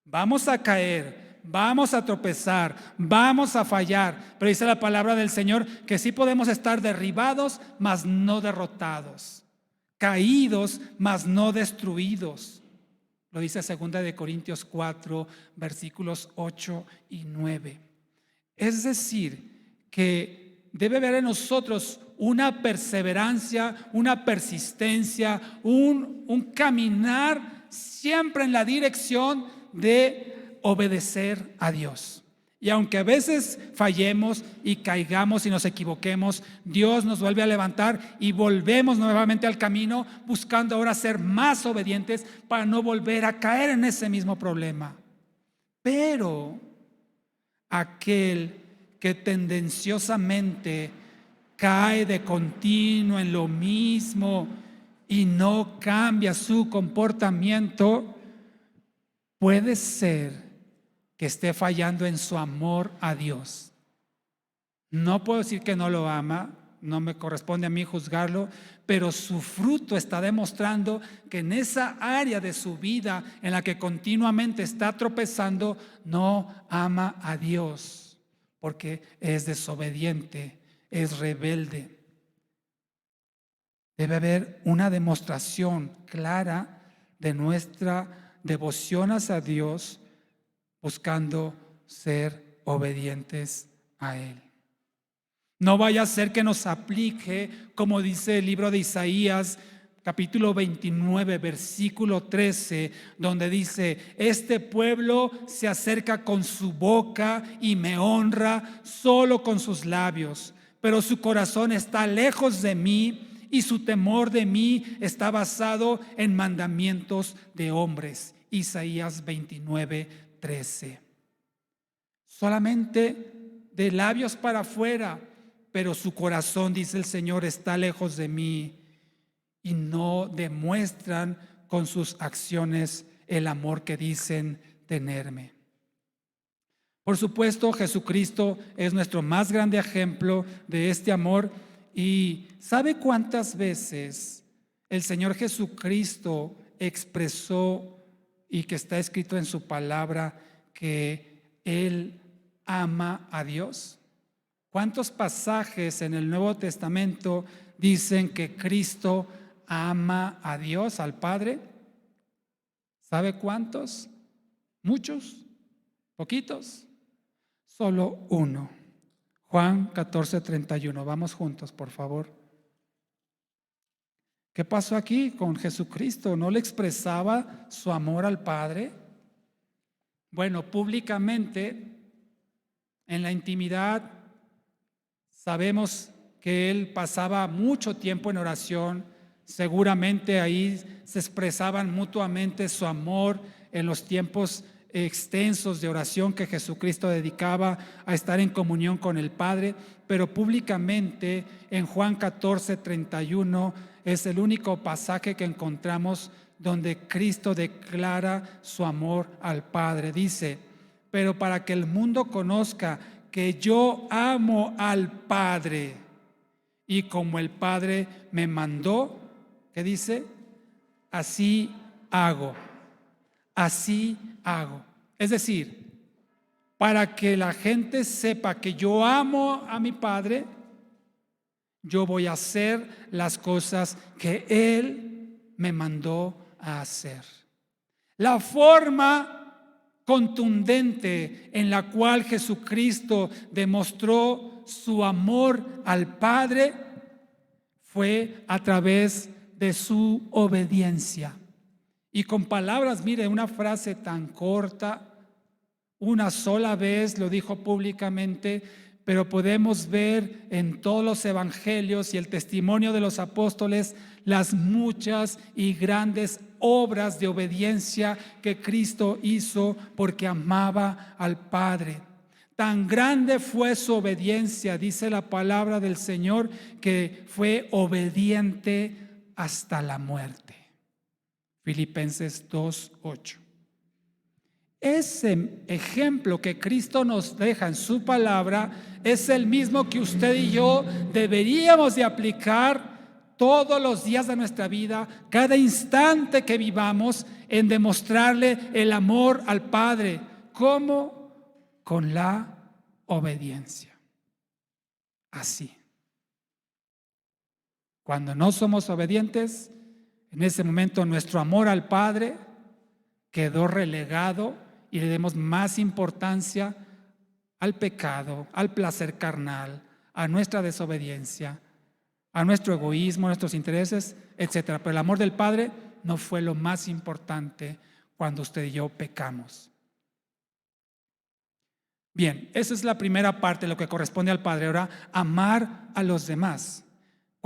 Vamos a caer, vamos a tropezar, vamos a fallar, pero dice la palabra del Señor que sí podemos estar derribados, mas no derrotados, caídos, mas no destruidos. Lo dice 2 de Corintios 4, versículos 8 y 9. Es decir, que debe haber en nosotros una perseverancia, una persistencia, un caminar siempre en la dirección de obedecer a Dios. Y aunque a veces fallemos y caigamos y nos equivoquemos, Dios nos vuelve a levantar y volvemos nuevamente al camino, buscando ahora ser más obedientes para no volver a caer en ese mismo problema. Pero aquel que tendenciosamente cae de continuo en lo mismo y no cambia su comportamiento, puede ser que esté fallando en su amor a Dios. No puedo decir que no lo ama, no me corresponde a mí juzgarlo, pero su fruto está demostrando que en esa área de su vida en la que continuamente está tropezando, no ama a Dios, porque es desobediente, es rebelde. Debe haber una demostración clara de nuestra devoción hacia Dios, buscando ser obedientes a Él. No vaya a ser que nos aplique, como dice el libro de Isaías, capítulo 29, versículo 13, donde dice: este pueblo se acerca con su boca y me honra solo con sus labios, pero su corazón está lejos de mí y su temor de mí está basado en mandamientos de hombres. Isaías 29, 13. Solamente de labios para afuera, pero su corazón, dice el Señor, está lejos de mí, y no demuestran con sus acciones el amor que dicen tenerme. Por supuesto, Jesucristo es nuestro más grande ejemplo de este amor. ¿Y sabe cuántas veces el Señor Jesucristo expresó, y que está escrito en su palabra, que Él ama a Dios? ¿Cuántos pasajes en el Nuevo Testamento dicen que Cristo ama a Dios, al Padre? ¿Sabe cuántos? ¿Muchos? ¿Poquitos? Solo uno. Juan 14:31. Vamos juntos, por favor. ¿Qué pasó aquí con Jesucristo? ¿No le expresaba su amor al Padre? Bueno, públicamente, en la intimidad, sabemos que Él pasaba mucho tiempo en oración. Seguramente ahí se expresaban mutuamente su amor en los tiempos extensos de oración que Jesucristo dedicaba a estar en comunión con el Padre. Pero públicamente en Juan 14:31 es el único pasaje que encontramos donde Cristo declara su amor al Padre. Dice: pero para que el mundo conozca que yo amo al Padre, y como el Padre me mandó, ¿qué dice? Así hago. Así hago. Es decir, para que la gente sepa que yo amo a mi Padre, yo voy a hacer las cosas que Él me mandó a hacer. La forma contundente en la cual Jesucristo demostró su amor al Padre fue a través de su obediencia. Y con palabras, mire, una frase tan corta, una sola vez lo dijo públicamente, pero podemos ver en todos los evangelios y el testimonio de los apóstoles las muchas y grandes obras de obediencia que Cristo hizo porque amaba al Padre. Tan grande fue su obediencia, dice la palabra del Señor, que fue obediente hasta la muerte. Filipenses 2:8. Ese ejemplo que Cristo nos deja en su palabra es el mismo que usted y yo deberíamos de aplicar todos los días de nuestra vida, cada instante que vivamos, en demostrarle el amor al Padre. ¿Cómo? Con la obediencia. Así. Cuando no somos obedientes, en ese momento nuestro amor al Padre quedó relegado y le demos más importancia al pecado, al placer carnal, a nuestra desobediencia, a nuestro egoísmo, a nuestros intereses, etc. Pero el amor del Padre no fue lo más importante cuando usted y yo pecamos. Bien, esa es la primera parte de lo que corresponde al Padre. Ahora, amar a los demás.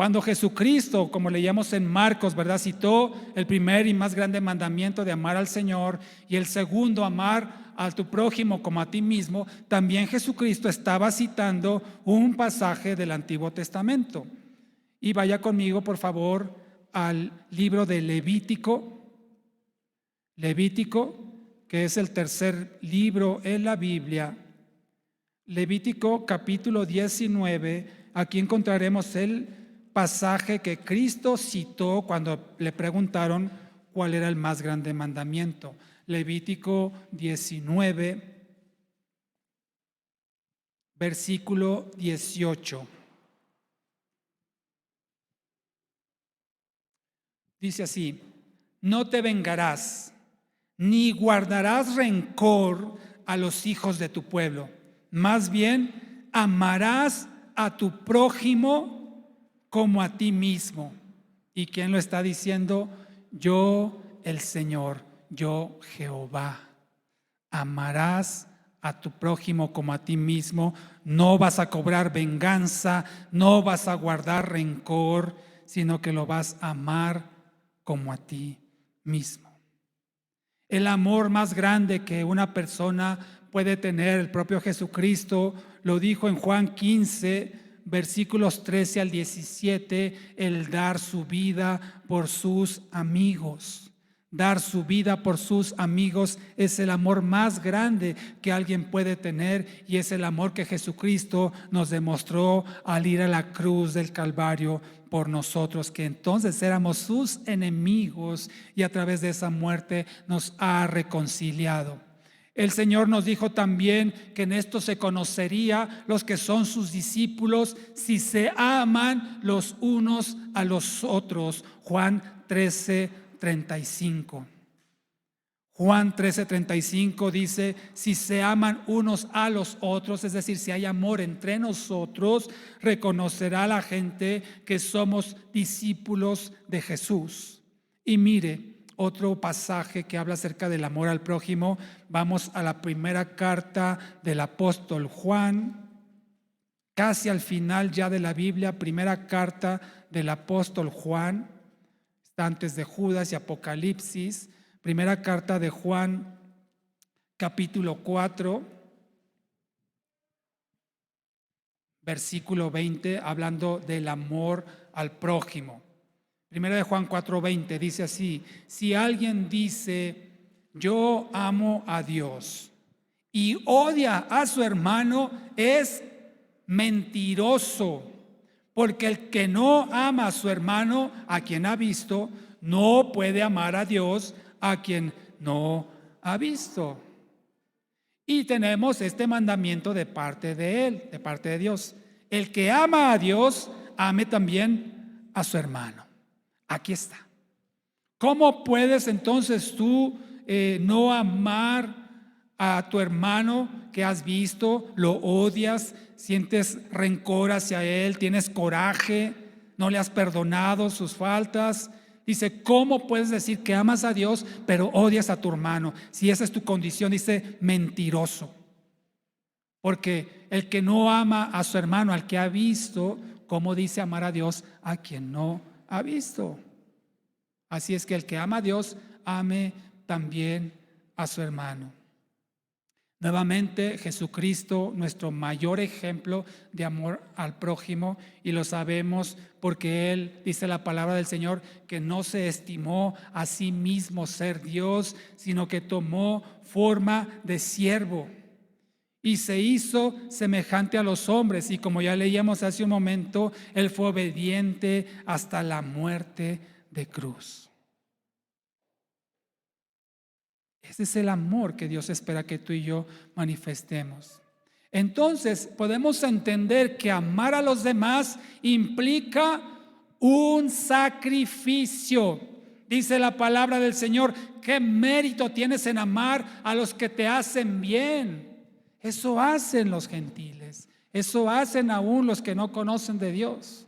Cuando Jesucristo, como leíamos en Marcos, ¿verdad?, citó el primer y más grande mandamiento de amar al Señor y el segundo, amar a tu prójimo como a ti mismo, también Jesucristo estaba citando un pasaje del Antiguo Testamento. Y vaya conmigo, por favor, al libro de Levítico, que es el tercer libro en la Biblia. Levítico capítulo 19, aquí encontraremos el pasaje que Cristo citó cuando le preguntaron cuál era el más grande mandamiento. Levítico 19, versículo 18. Dice así: no te vengarás, ni guardarás rencor a los hijos de tu pueblo. Más bien, amarás a tu prójimo como a ti mismo. ¿Y quién lo está diciendo? Yo, el Señor, yo, Jehová. Amarás a tu prójimo como a ti mismo. No vas a cobrar venganza, no vas a guardar rencor, sino que lo vas a amar como a ti mismo. El amor más grande que una persona puede tener, el propio Jesucristo lo dijo en Juan 15, versículos 13 al 17, el dar su vida por sus amigos. Dar su vida por sus amigos es el amor más grande que alguien puede tener, y es el amor que Jesucristo nos demostró al ir a la cruz del Calvario por nosotros, que entonces éramos sus enemigos y a través de esa muerte nos ha reconciliado. El Señor nos dijo también que en esto se conocería los que son sus discípulos si se aman los unos a los otros. Juan 13:35. Juan 13:35 dice: si se aman unos a los otros, es decir, si hay amor entre nosotros, reconocerá la gente que somos discípulos de Jesús. Y mire, otro pasaje que habla acerca del amor al prójimo. Vamos a la primera carta del apóstol Juan, casi al final ya de la Biblia. Primera carta del apóstol Juan, está antes de Judas y Apocalipsis. Primera carta de Juan, capítulo 4, versículo 20, hablando del amor al prójimo. Primera de Juan 4:20 dice así: si alguien dice yo amo a Dios y odia a su hermano, es mentiroso, porque el que no ama a su hermano, a quien ha visto, no puede amar a Dios, a quien no ha visto. Y tenemos este mandamiento de parte de Él, de parte de Dios: el que ama a Dios, ame también a su hermano. Aquí está. ¿Cómo puedes entonces tú no amar a tu hermano que has visto? Lo odias, sientes rencor hacia él, tienes coraje, no le has perdonado sus faltas. Dice, ¿cómo puedes decir que amas a Dios pero odias a tu hermano? Si esa es tu condición, dice, mentiroso. Porque el que no ama a su hermano, al que ha visto, ¿cómo dice amar a Dios a quien no ha visto? Así es que el que ama a Dios, ame también a su hermano. Nuevamente, Jesucristo, nuestro mayor ejemplo de amor al prójimo, y lo sabemos porque Él, dice la palabra del Señor, que no se estimó a sí mismo ser Dios, sino que tomó forma de siervo y se hizo semejante a los hombres. Y como ya leíamos hace un momento, Él fue obediente hasta la muerte de cruz. Ese es el amor que Dios espera que tú y yo manifestemos. Entonces podemos entender que amar a los demás implica un sacrificio. Dice la palabra del Señor: ¿qué mérito tienes en amar a los que te hacen bien? Eso hacen los gentiles, eso hacen aún los que no conocen de Dios.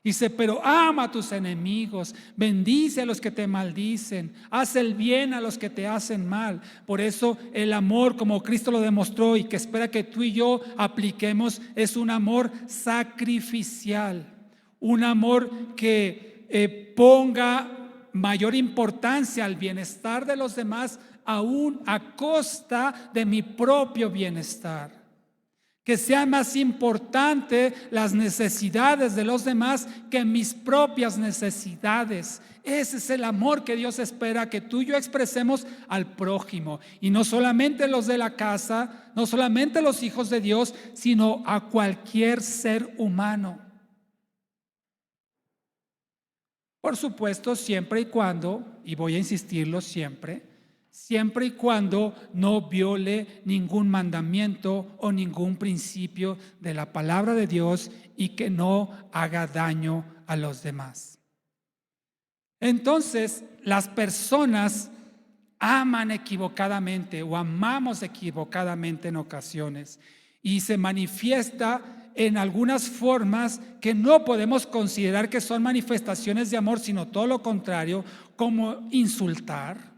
Dice, pero ama a tus enemigos, bendice a los que te maldicen, haz el bien a los que te hacen mal. Por eso el amor, como Cristo lo demostró y que espera que tú y yo apliquemos, es un amor sacrificial. un amor que ponga mayor importancia al bienestar de los demás, aún a costa de mi propio bienestar. Que sean más importante las necesidades de los demás que mis propias necesidades. Ese es el amor que Dios espera que tú y yo expresemos al prójimo. Y no solamente los de la casa, no solamente los hijos de Dios, sino a cualquier ser humano. Por supuesto, siempre y cuando, y voy a insistirlo siempre y cuando no viole ningún mandamiento o ningún principio de la palabra de Dios y que no haga daño a los demás. Entonces, las personas aman equivocadamente o amamos equivocadamente en ocasiones y se manifiesta en algunas formas que no podemos considerar que son manifestaciones de amor, sino todo lo contrario, como insultar.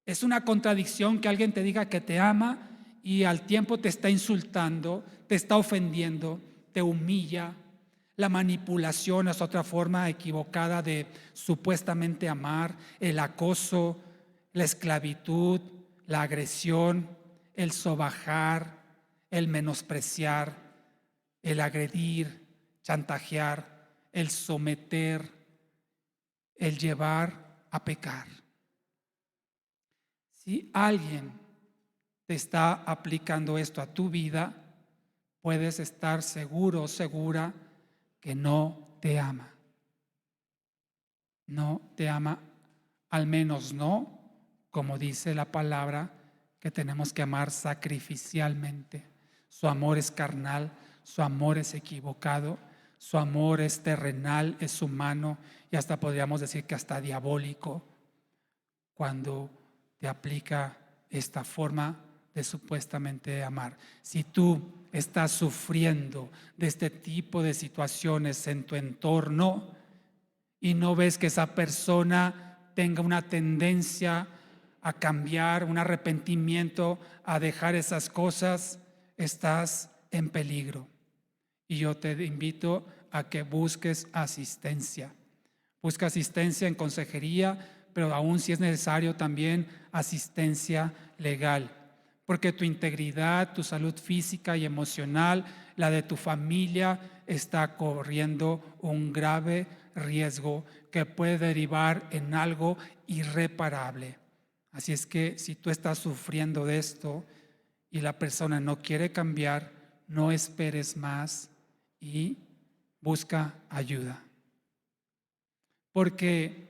Es una contradicción que alguien te diga que te ama y al tiempo te está insultando, te está ofendiendo, te humilla. La manipulación es otra forma equivocada de supuestamente amar, el acoso, la esclavitud, la agresión, el sobajar, el menospreciar, el agredir, chantajear, el someter, el llevar a pecar. Si alguien te está aplicando esto a tu vida, puedes estar seguro o segura que no te ama. No te ama, al menos no, como dice la palabra, que tenemos que amar sacrificialmente. Su amor es carnal, su amor es equivocado, su amor es terrenal, es humano y hasta podríamos decir que hasta diabólico cuando te aplica esta forma de supuestamente amar. Si tú estás sufriendo de este tipo de situaciones en tu entorno y no ves que esa persona tenga una tendencia a cambiar, un arrepentimiento, a dejar esas cosas, estás en peligro. Y yo te invito a que busques asistencia. Busca asistencia en consejería, pero aún si es necesario también asistencia legal, porque tu integridad, tu salud física y emocional, la de tu familia, está corriendo un grave riesgo que puede derivar en algo irreparable. Así es que si tú estás sufriendo de esto y la persona no quiere cambiar, no esperes más y busca ayuda. Porque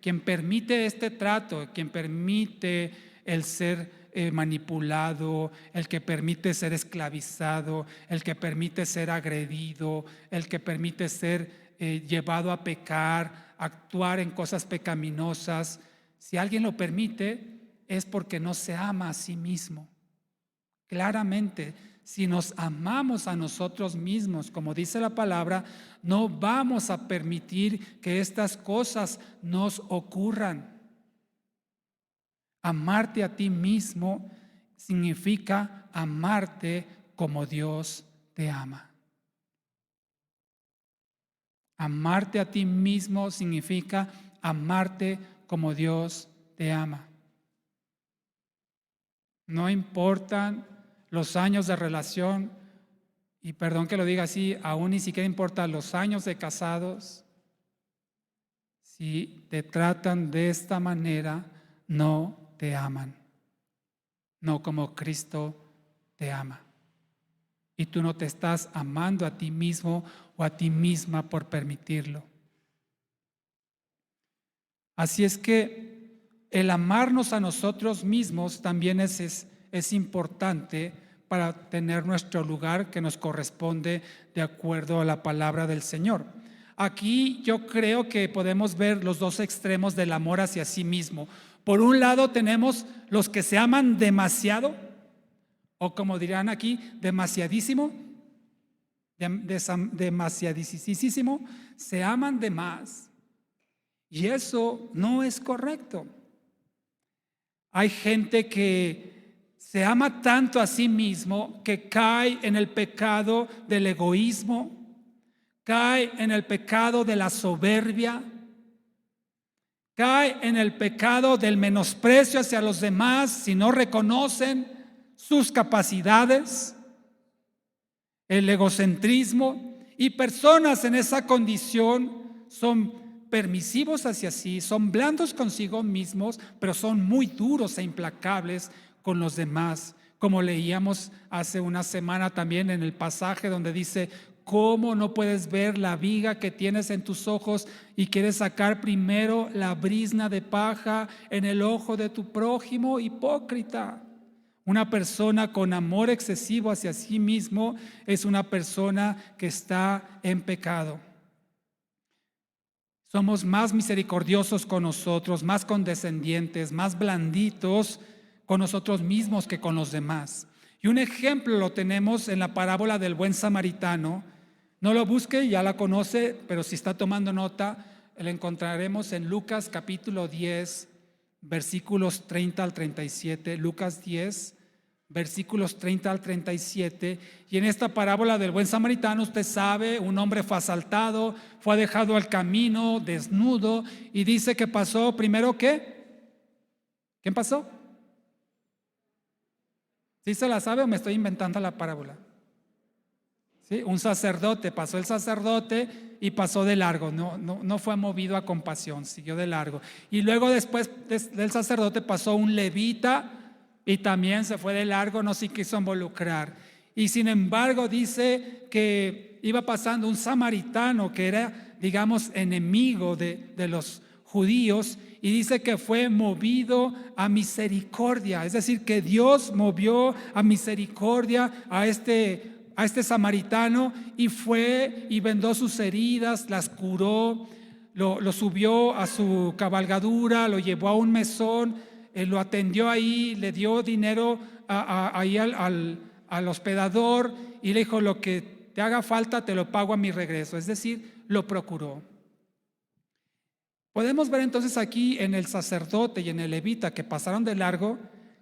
quien permite este trato, quien permite el ser manipulado, el que permite ser esclavizado, el que permite ser agredido, el que permite ser llevado a pecar, actuar en cosas pecaminosas, si alguien lo permite es porque no se ama a sí mismo. Claramente, si nos amamos a nosotros mismos, como dice la palabra, no vamos a permitir que estas cosas nos ocurran. Amarte a ti mismo significa amarte como Dios te ama. Amarte a ti mismo significa amarte como Dios te ama. No importan los años de relación, y perdón que lo diga así, aún ni siquiera importan los años de casados. Si te tratan de esta manera, no te aman, no como Cristo te ama. Y tú no te estás amando a ti mismo o a ti misma por permitirlo. Así es que el amarnos a nosotros mismos también es importante para tener nuestro lugar que nos corresponde de acuerdo a la palabra del Señor. Aquí yo creo que podemos ver los dos extremos del amor hacia sí mismo. Por un lado tenemos los que se aman demasiado, o como dirán aquí, demasiadísimo, demasiadísimo, se aman de más. Y eso no es correcto. Hay gente que se ama tanto a sí mismo que cae en el pecado del egoísmo, cae en el pecado de la soberbia, cae en el pecado del menosprecio hacia los demás si no reconocen sus capacidades, el egocentrismo. Y personas en esa condición son permisivos hacia sí, son blandos consigo mismos, pero son muy duros e implacables con los demás, como leíamos hace una semana también en el pasaje donde dice: ¿cómo no puedes ver la viga que tienes en tus ojos y quieres sacar primero la brizna de paja en el ojo de tu prójimo? Hipócrita. Una persona con amor excesivo hacia sí mismo es una persona que está en pecado. Somos más misericordiosos con nosotros, más condescendientes, más blanditos con nosotros mismos que con los demás. Y un ejemplo lo tenemos en la parábola del buen samaritano. No lo busque, ya la conoce, pero si está tomando nota, la encontraremos en Lucas capítulo 10, versículos 30 al 37. Lucas 10, versículos 30 al 37. Y en esta parábola del buen samaritano, usted sabe, un hombre fue asaltado, fue dejado al camino desnudo, y dice que pasó primero. ¿qué? ¿Quién pasó? ¿Sí se la sabe o me estoy inventando la parábola? ¿Sí? Un sacerdote, pasó el sacerdote y pasó de largo, no fue movido a compasión, siguió de largo. Y luego después del sacerdote pasó un levita y también se fue de largo, no se quiso involucrar. Y sin embargo dice que iba pasando un samaritano que era, digamos, enemigo de los judíos, y dice que fue movido a misericordia, es decir, que Dios movió a misericordia a este samaritano, y fue y vendó sus heridas, las curó, lo subió a su cabalgadura, lo llevó a un mesón, lo atendió ahí, le dio dinero ahí al hospedador, y le dijo: lo que te haga falta te lo pago a mi regreso. Es decir, lo procuró. Podemos ver entonces aquí en el sacerdote y en el levita, que pasaron de largo,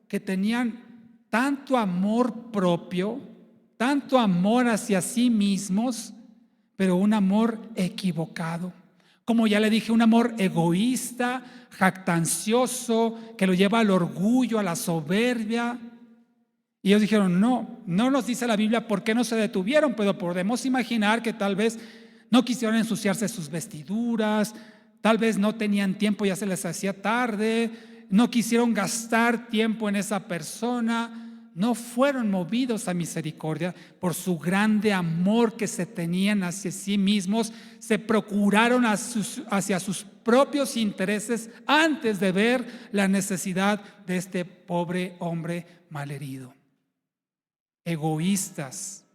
que tenían tanto amor propio, tanto amor hacia sí mismos, pero un amor equivocado. Como ya le dije, un amor egoísta, jactancioso, que lo lleva al orgullo, a la soberbia. Y ellos dijeron: no nos dice la Biblia por qué no se detuvieron, pero podemos imaginar que tal vez no quisieron ensuciarse sus vestiduras, tal vez no tenían tiempo, ya se les hacía tarde, no quisieron gastar tiempo en esa persona, no fueron movidos a misericordia por su grande amor que se tenían hacia sí mismos, se procuraron hacia sus propios intereses antes de ver la necesidad de este pobre hombre malherido. Egoístas,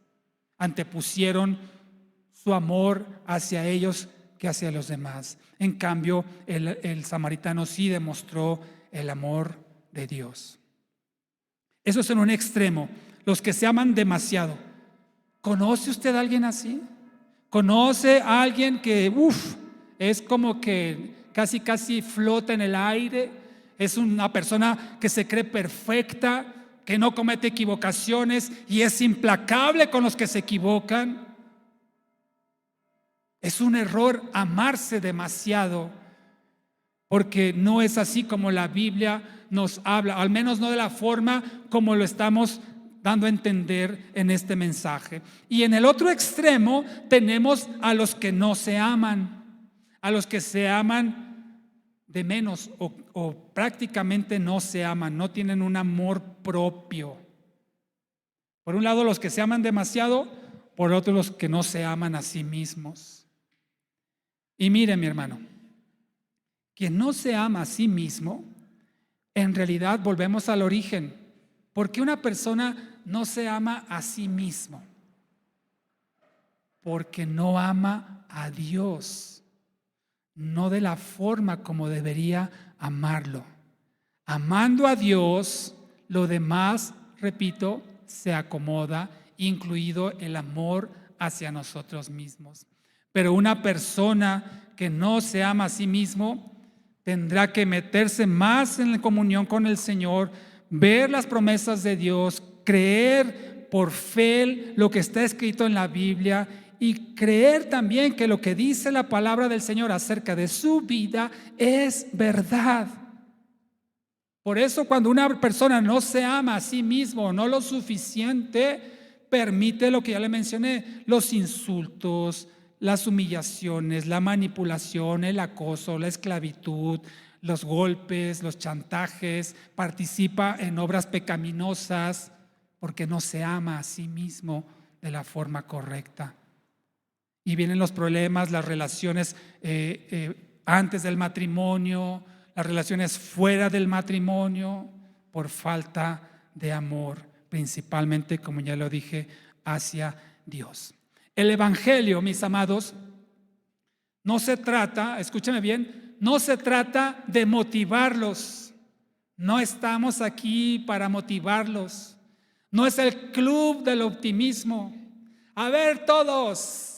antepusieron su amor hacia ellos que hacia los demás. En cambio, el samaritano sí demostró el amor de Dios. Eso es en un extremo, los que se aman demasiado. ¿Conoce usted a alguien así? ¿Conoce a alguien que es como que casi flota en el aire? Es una persona que se cree perfecta, que no comete equivocaciones y es implacable con los que se equivocan. Es un error amarse demasiado, porque no es así como la Biblia nos habla, al menos no de la forma como lo estamos dando a entender en este mensaje. Y en el otro extremo tenemos a los que no se aman, a los que se aman de menos o prácticamente no se aman, no tienen un amor propio. Por un lado los que se aman demasiado, por otro los que no se aman a sí mismos. Y mire, mi hermano, quien no se ama a sí mismo, en realidad volvemos al origen. ¿Por qué una persona no se ama a sí mismo? Porque no ama a Dios, no de la forma como debería amarlo. Amando a Dios, lo demás, repito, se acomoda, incluido el amor hacia nosotros mismos. Pero una persona que no se ama a sí mismo tendrá que meterse más en la comunión con el Señor, ver las promesas de Dios, creer por fe lo que está escrito en la Biblia y creer también que lo que dice la palabra del Señor acerca de su vida es verdad. Por eso cuando una persona no se ama a sí mismo, no lo suficiente, permite lo que ya le mencioné, los insultos, las humillaciones, la manipulación, el acoso, la esclavitud, los golpes, los chantajes, participa en obras pecaminosas porque no se ama a sí mismo de la forma correcta. Y vienen los problemas, las relaciones antes del matrimonio, las relaciones fuera del matrimonio, por falta de amor, principalmente, como ya lo dije, hacia Dios. El Evangelio, mis amados, no se trata, escúchame bien, no se trata de motivarlos. No estamos aquí para motivarlos. No es el club del optimismo. A ver todos,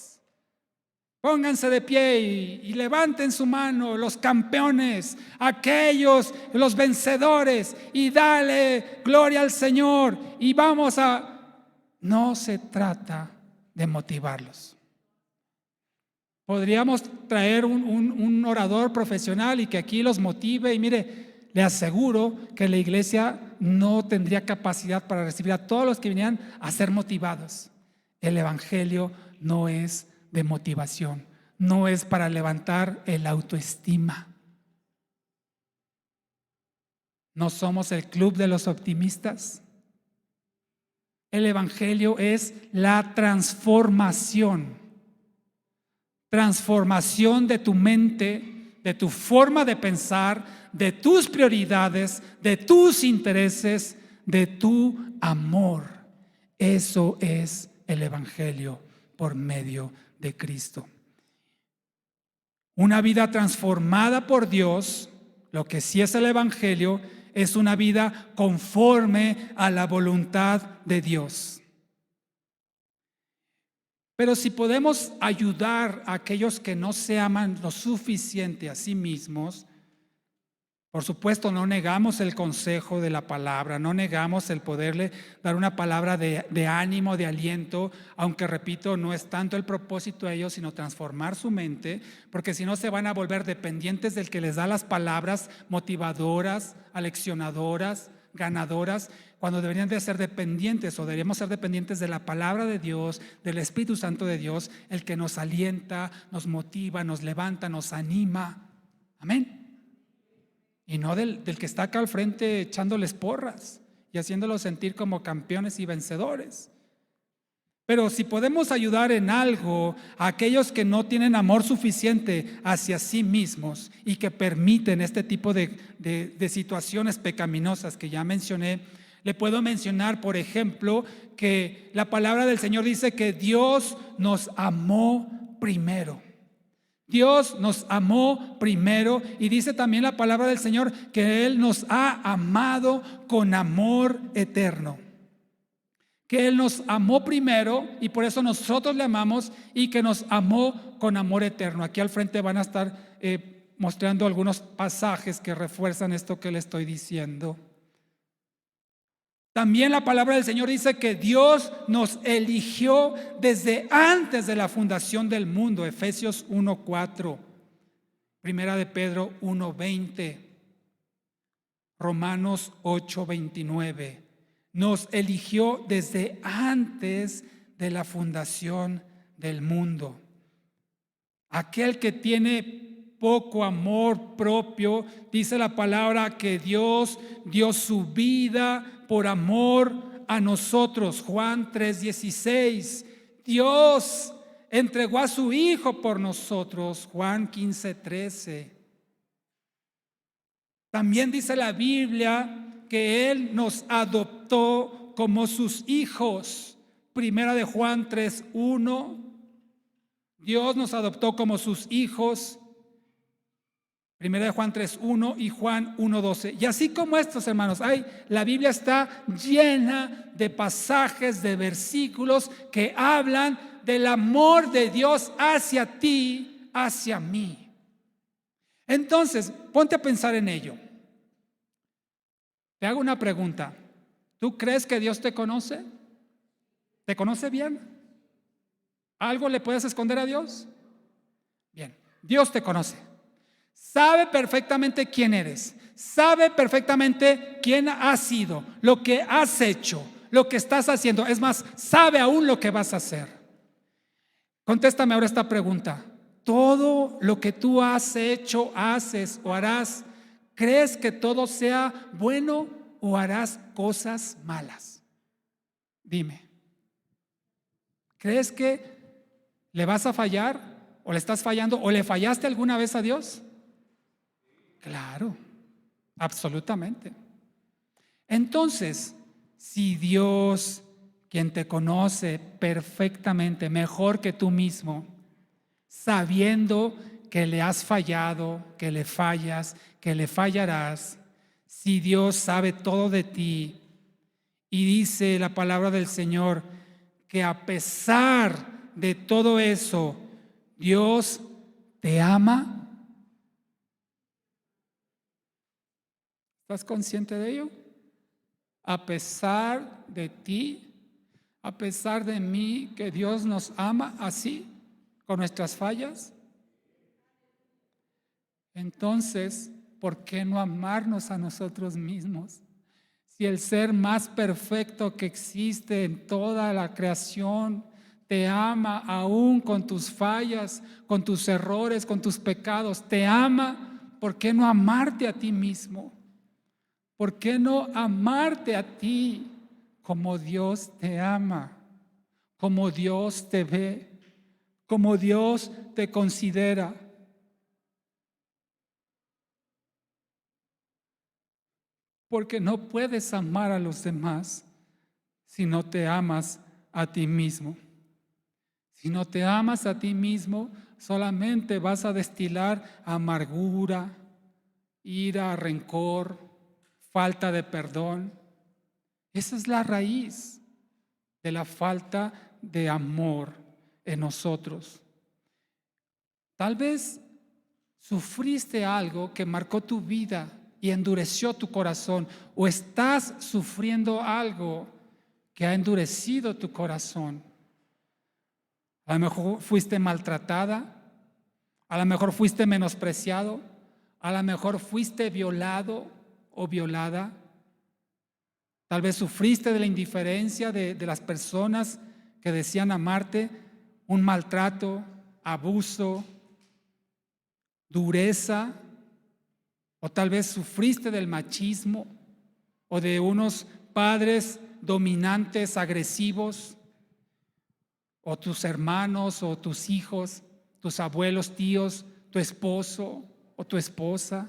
pónganse de pie y levanten su mano, los campeones, aquellos, los vencedores, y dale gloria al Señor. Y vamos a... No se trata de motivarlos. Podríamos traer un orador profesional y que aquí los motive, y mire, le aseguro que la iglesia no tendría capacidad para recibir a todos los que vinieran a ser motivados. El Evangelio no es de motivación, no es para levantar el autoestima. No somos el club de los optimistas. El Evangelio es la transformación de tu mente, de tu forma de pensar, de tus prioridades, de tus intereses, de tu amor. Eso es el Evangelio por medio de Cristo. Una vida transformada por Dios, lo que sí es el Evangelio, es una vida conforme a la voluntad de Dios. Pero si podemos ayudar a aquellos que no se aman lo suficiente a sí mismos, por supuesto no negamos el consejo de la palabra, no negamos el poderle dar una palabra de ánimo, de aliento, aunque repito, no es tanto el propósito de ellos, sino transformar su mente, porque si no se van a volver dependientes del que les da las palabras motivadoras, aleccionadoras, ganadoras, cuando deberían de ser dependientes, o deberíamos ser dependientes de la palabra de Dios, del Espíritu Santo de Dios, el que nos alienta, nos motiva, nos levanta, nos anima. Amén. Y no del que está acá al frente echándoles porras y haciéndolos sentir como campeones y vencedores. Pero si podemos ayudar en algo a aquellos que no tienen amor suficiente hacia sí mismos y que permiten este tipo de situaciones pecaminosas que ya mencioné, le puedo mencionar, por ejemplo, que la palabra del Señor dice que Dios nos amó primero. Dios nos amó primero, y dice también la palabra del Señor que Él nos ha amado con amor eterno. Que Él nos amó primero y por eso nosotros le amamos, y que nos amó con amor eterno. Aquí al frente van a estar mostrando algunos pasajes que refuerzan esto que le estoy diciendo. También la palabra del Señor dice que Dios nos eligió desde antes de la fundación del mundo. Efesios 1:4, Primera de Pedro 1:20, Romanos 8:29. Nos eligió desde antes de la fundación del mundo. Aquel que tiene poco amor propio, dice la palabra que Dios dio su vida por amor a nosotros. Juan 3:16. Dios entregó a su Hijo por nosotros. Juan 15:13. También dice la Biblia que Él nos adoptó como sus hijos. Primera de Juan 3:1. Dios nos adoptó como sus hijos. Primera de Juan 3:1 y Juan 1:12. Y así como estos, hermanos, la Biblia está llena de pasajes, de versículos que hablan del amor de Dios hacia ti, hacia mí. Entonces, ponte a pensar en ello. Te hago una pregunta. ¿Tú crees que Dios te conoce? ¿Te conoce bien? ¿Algo le puedes esconder a Dios? Bien, Dios te conoce. Sabe perfectamente quién eres. Sabe perfectamente quién has sido, lo que has hecho, lo que estás haciendo. Es más, sabe aún lo que vas a hacer. Contéstame ahora esta pregunta. ¿Todo lo que tú has hecho, haces o harás, crees que todo sea bueno o harás cosas malas? Dime. ¿Crees que le vas a fallar o le estás fallando o le fallaste alguna vez a Dios? Claro, absolutamente. Entonces, si Dios, quien te conoce perfectamente, mejor que tú mismo, sabiendo que le has fallado, que le fallas, que le fallarás, si Dios sabe todo de ti y dice la palabra del Señor que a pesar de todo eso, Dios te ama, ¿estás consciente de ello? A pesar de ti, a pesar de mí, que Dios nos ama así, con nuestras fallas. Entonces, ¿por qué no amarnos a nosotros mismos? Si el ser más perfecto que existe en toda la creación te ama aún con tus fallas, con tus errores, con tus pecados, te ama, ¿por qué no amarte a ti mismo? ¿Por qué no amarte a ti como Dios te ama, como Dios te ve, como Dios te considera? Porque no puedes amar a los demás si no te amas a ti mismo. Si no te amas a ti mismo, solamente vas a destilar amargura, ira, rencor, falta de perdón. Esa es la raíz de la falta de amor en nosotros. Tal vez sufriste algo que marcó tu vida y endureció tu corazón, o estás sufriendo algo que ha endurecido tu corazón. A lo mejor fuiste maltratada, a lo mejor fuiste menospreciado, a lo mejor fuiste violado o violada. Tal vez sufriste de la indiferencia de las personas que decían amarte, un maltrato, abuso, dureza, o tal vez sufriste del machismo o de unos padres dominantes, agresivos, o tus hermanos o tus hijos, tus abuelos, tíos, tu esposo o tu esposa.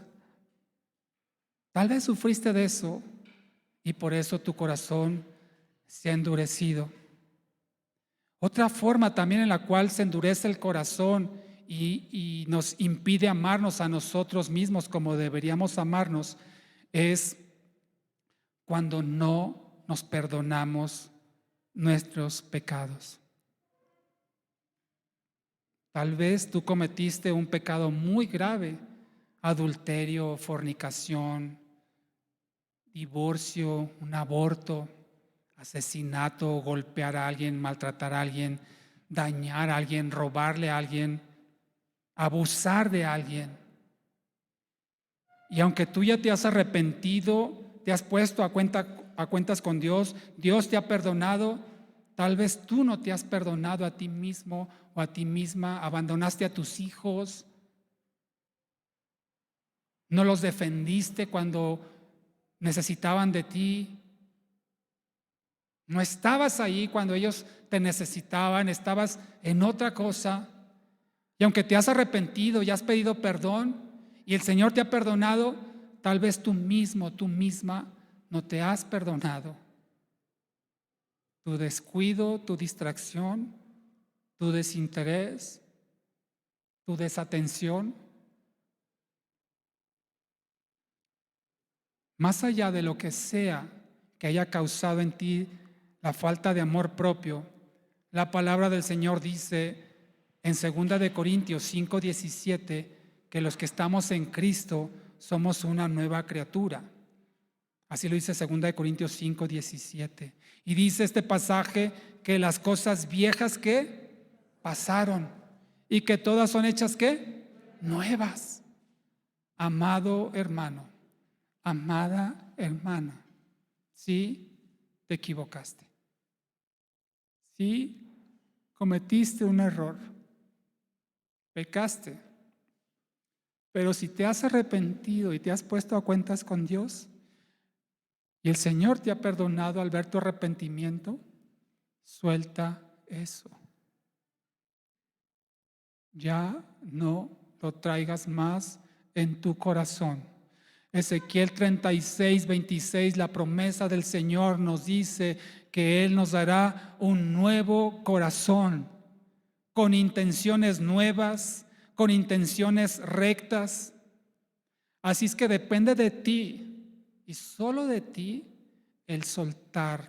Tal vez sufriste de eso y por eso tu corazón se ha endurecido. Otra forma también en la cual se endurece el corazón y nos impide amarnos a nosotros mismos como deberíamos amarnos es cuando no nos perdonamos nuestros pecados. Tal vez tú cometiste un pecado muy grave, adulterio, fornicación, divorcio, un aborto, asesinato, golpear a alguien, maltratar a alguien, dañar a alguien, robarle a alguien, abusar de alguien. Y aunque tú ya te has arrepentido, te has puesto a cuentas con Dios, Dios te ha perdonado, tal vez tú no te has perdonado a ti mismo o a ti misma, abandonaste a tus hijos, no los defendiste cuando necesitaban de ti, no estabas ahí cuando ellos te necesitaban, estabas en otra cosa. Y aunque te has arrepentido y has pedido perdón y el Señor te ha perdonado, tal vez tú mismo, tú misma no te has perdonado. Tu descuido, tu distracción, tu desinterés, tu desatención. Más allá de lo que sea que haya causado en ti la falta de amor propio, la palabra del Señor dice en 2 de Corintios 5:17 que los que estamos en Cristo somos una nueva criatura. Así lo dice 2 de Corintios 5:17. Y dice este pasaje que las cosas viejas que pasaron y que todas son hechas ¿qué? Nuevas. Amado hermano, amada hermana, sí te equivocaste, sí cometiste un error, pecaste, pero si te has arrepentido y te has puesto a cuentas con Dios y el Señor te ha perdonado al ver tu arrepentimiento, suelta eso. Ya no lo traigas más en tu corazón. Ezequiel 36:26, la promesa del Señor nos dice que Él nos dará un nuevo corazón, con intenciones nuevas, con intenciones rectas. Así es que depende de ti y solo de ti el soltar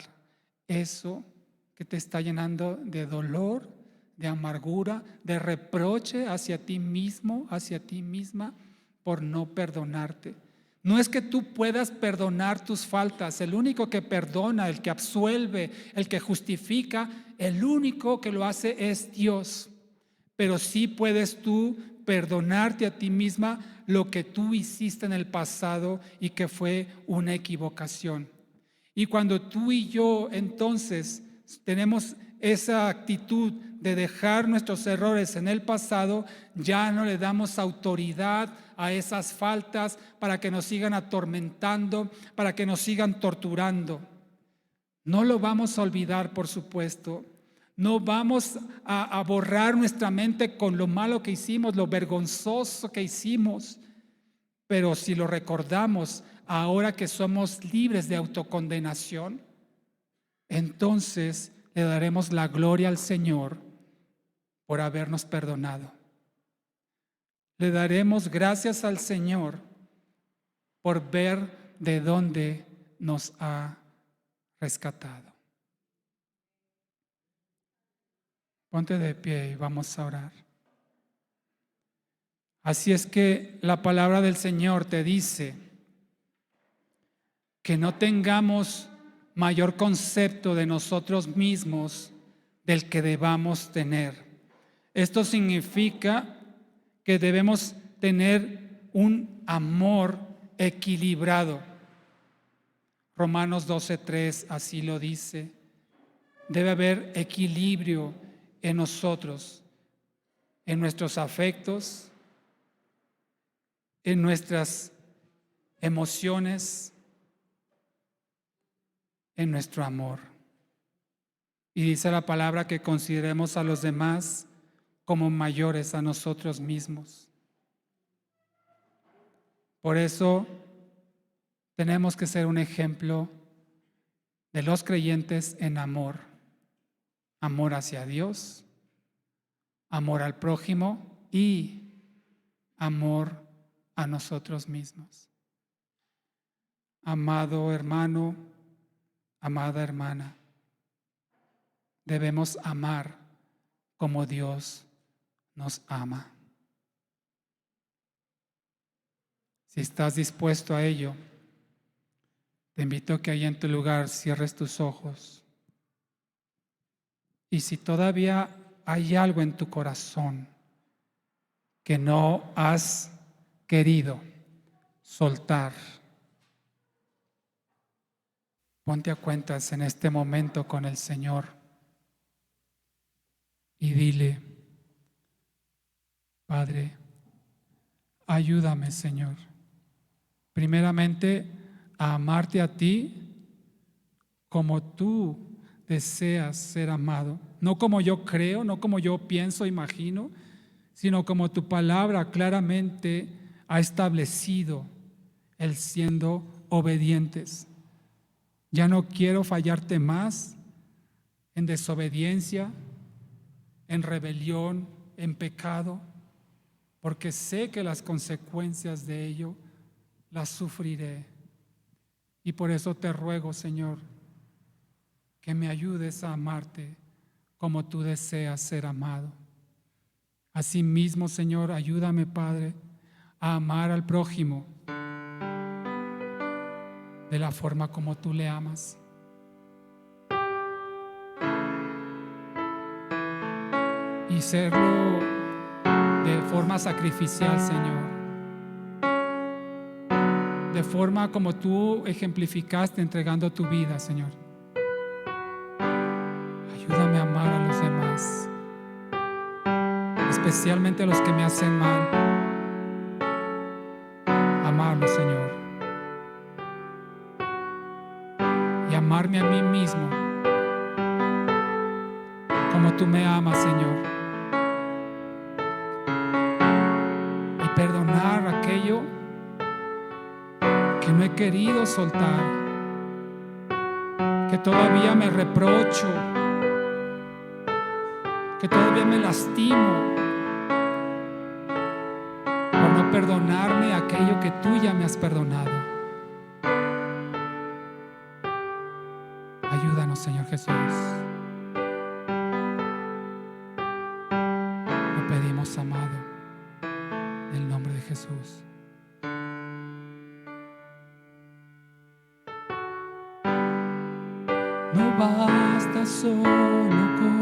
eso que te está llenando de dolor, de amargura, de reproche hacia ti mismo, hacia ti misma, por no perdonarte. No es que tú puedas perdonar tus faltas. El único que perdona, el que absuelve, el que justifica, el único que lo hace es Dios. Pero sí puedes tú perdonarte a ti misma lo que tú hiciste en el pasado y que fue una equivocación. Y cuando tú y yo entonces tenemos esa actitud de dejar nuestros errores en el pasado, ya no le damos autoridad a esas faltas para que nos sigan atormentando, para que nos sigan torturando. No lo vamos a olvidar, por supuesto. No vamos a borrar nuestra mente con lo malo que hicimos, lo vergonzoso que hicimos. Pero si lo recordamos, ahora que somos libres de autocondenación, entonces le daremos la gloria al Señor por habernos perdonado. Le daremos gracias al Señor por ver de dónde nos ha rescatado. Ponte de pie y vamos a orar. Así es que la palabra del Señor te dice que no tengamos mayor concepto de nosotros mismos del que debamos tener. Esto significa que debemos tener un amor equilibrado. Romanos 12:3 así lo dice. Debe haber equilibrio en nosotros, en nuestros afectos, en nuestras emociones, en nuestro amor. Y dice la palabra que consideremos a los demás como mayores a nosotros mismos. Por eso tenemos que ser un ejemplo de los creyentes en amor. Amor hacia Dios, amor al prójimo y amor a nosotros mismos. Amado hermano, amada hermana, debemos amar como Dios nos ama. Si estás dispuesto a ello, te invito a que ahí en tu lugar cierres tus ojos. Y si todavía hay algo en tu corazón que no has querido soltar, ponte a cuentas en este momento con el Señor y dile: Padre, ayúdame, Señor, primeramente a amarte a ti como tú deseas ser amado, no como yo creo, no como yo pienso, imagino, sino como tu palabra claramente ha establecido, el siendo obedientes. Ya no quiero fallarte más en desobediencia, en rebelión, en pecado, porque sé que las consecuencias de ello las sufriré. Y por eso te ruego, Señor, que me ayudes a amarte como tú deseas ser amado. Asimismo, Señor, ayúdame, Padre, a amar al prójimo de la forma como tú le amas. y serlo de forma sacrificial, Señor. De forma como tú ejemplificaste entregando tu vida, Señor. Ayúdame a amar a los demás, especialmente a los que me hacen mal. Amarlos, Señor. Y amarme a mí mismo como tú me amas, Señor. Y perdonar aquello que no he querido soltar, que todavía me reprocho, que todavía me lastimo por no perdonarme aquello que tú ya me has perdonado. Ayúdanos, Señor Jesús. Lo pedimos, amado, en el nombre de Jesús. No basta solo con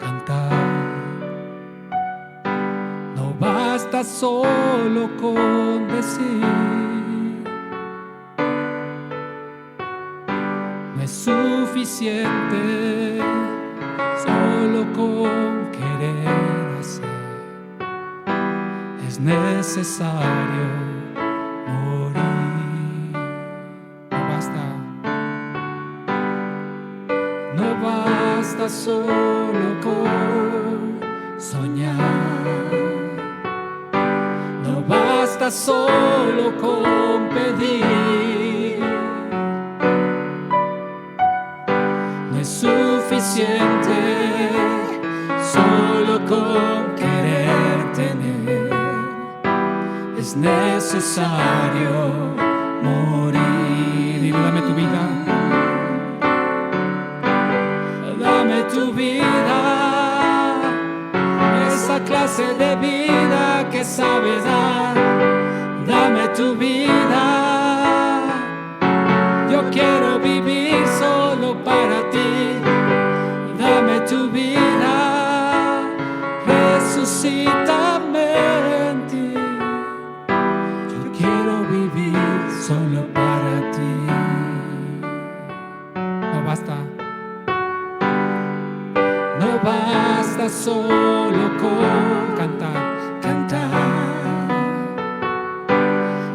cantar, no basta solo con decir, no es suficiente solo con querer hacer, es necesario morir. No basta. No basta solo con soñar, no basta solo con pedir, no es suficiente solo con querer tener, es necesario morir. Dile, dame tu vida. Dame tu vida, esa clase de vida que sabe dar. Dame tu vida, yo quiero vivir solo para ti. Dame tu vida, resucítame en ti. Yo quiero vivir solo para ti. No basta. No basta solo con cantar,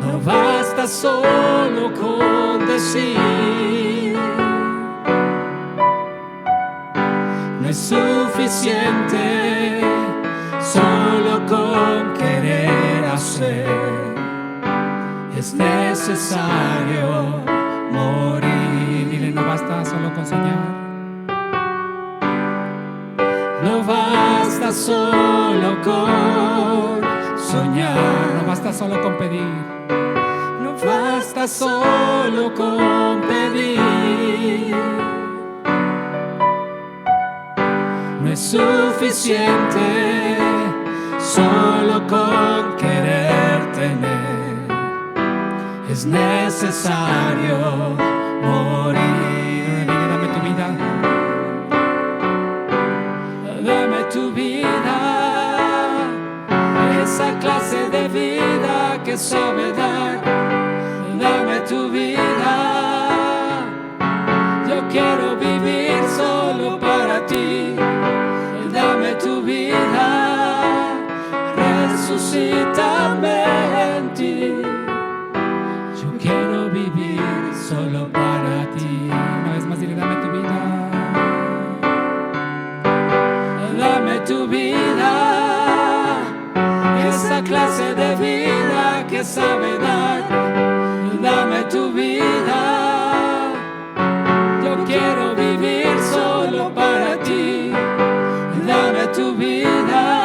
no basta solo con decir, no es suficiente solo con querer hacer, es necesario morir. Dile, no basta solo con soñar. No basta solo con soñar, no basta solo con pedir, no basta solo con pedir, no es suficiente solo con querer tener, es necesario morir. Dame tu vida. Dame tu vida, esa clase de vida que sabe dar. Dame tu vida, yo quiero vivir solo para ti. Dame tu vida, resucítame en ti. Yo quiero vivir solo para ti. Una vez más, dile, dame tu vida. Dame tu vida, esa clase de vida que sabe dar. Dame tu vida, yo quiero vivir solo para ti. Dame tu vida,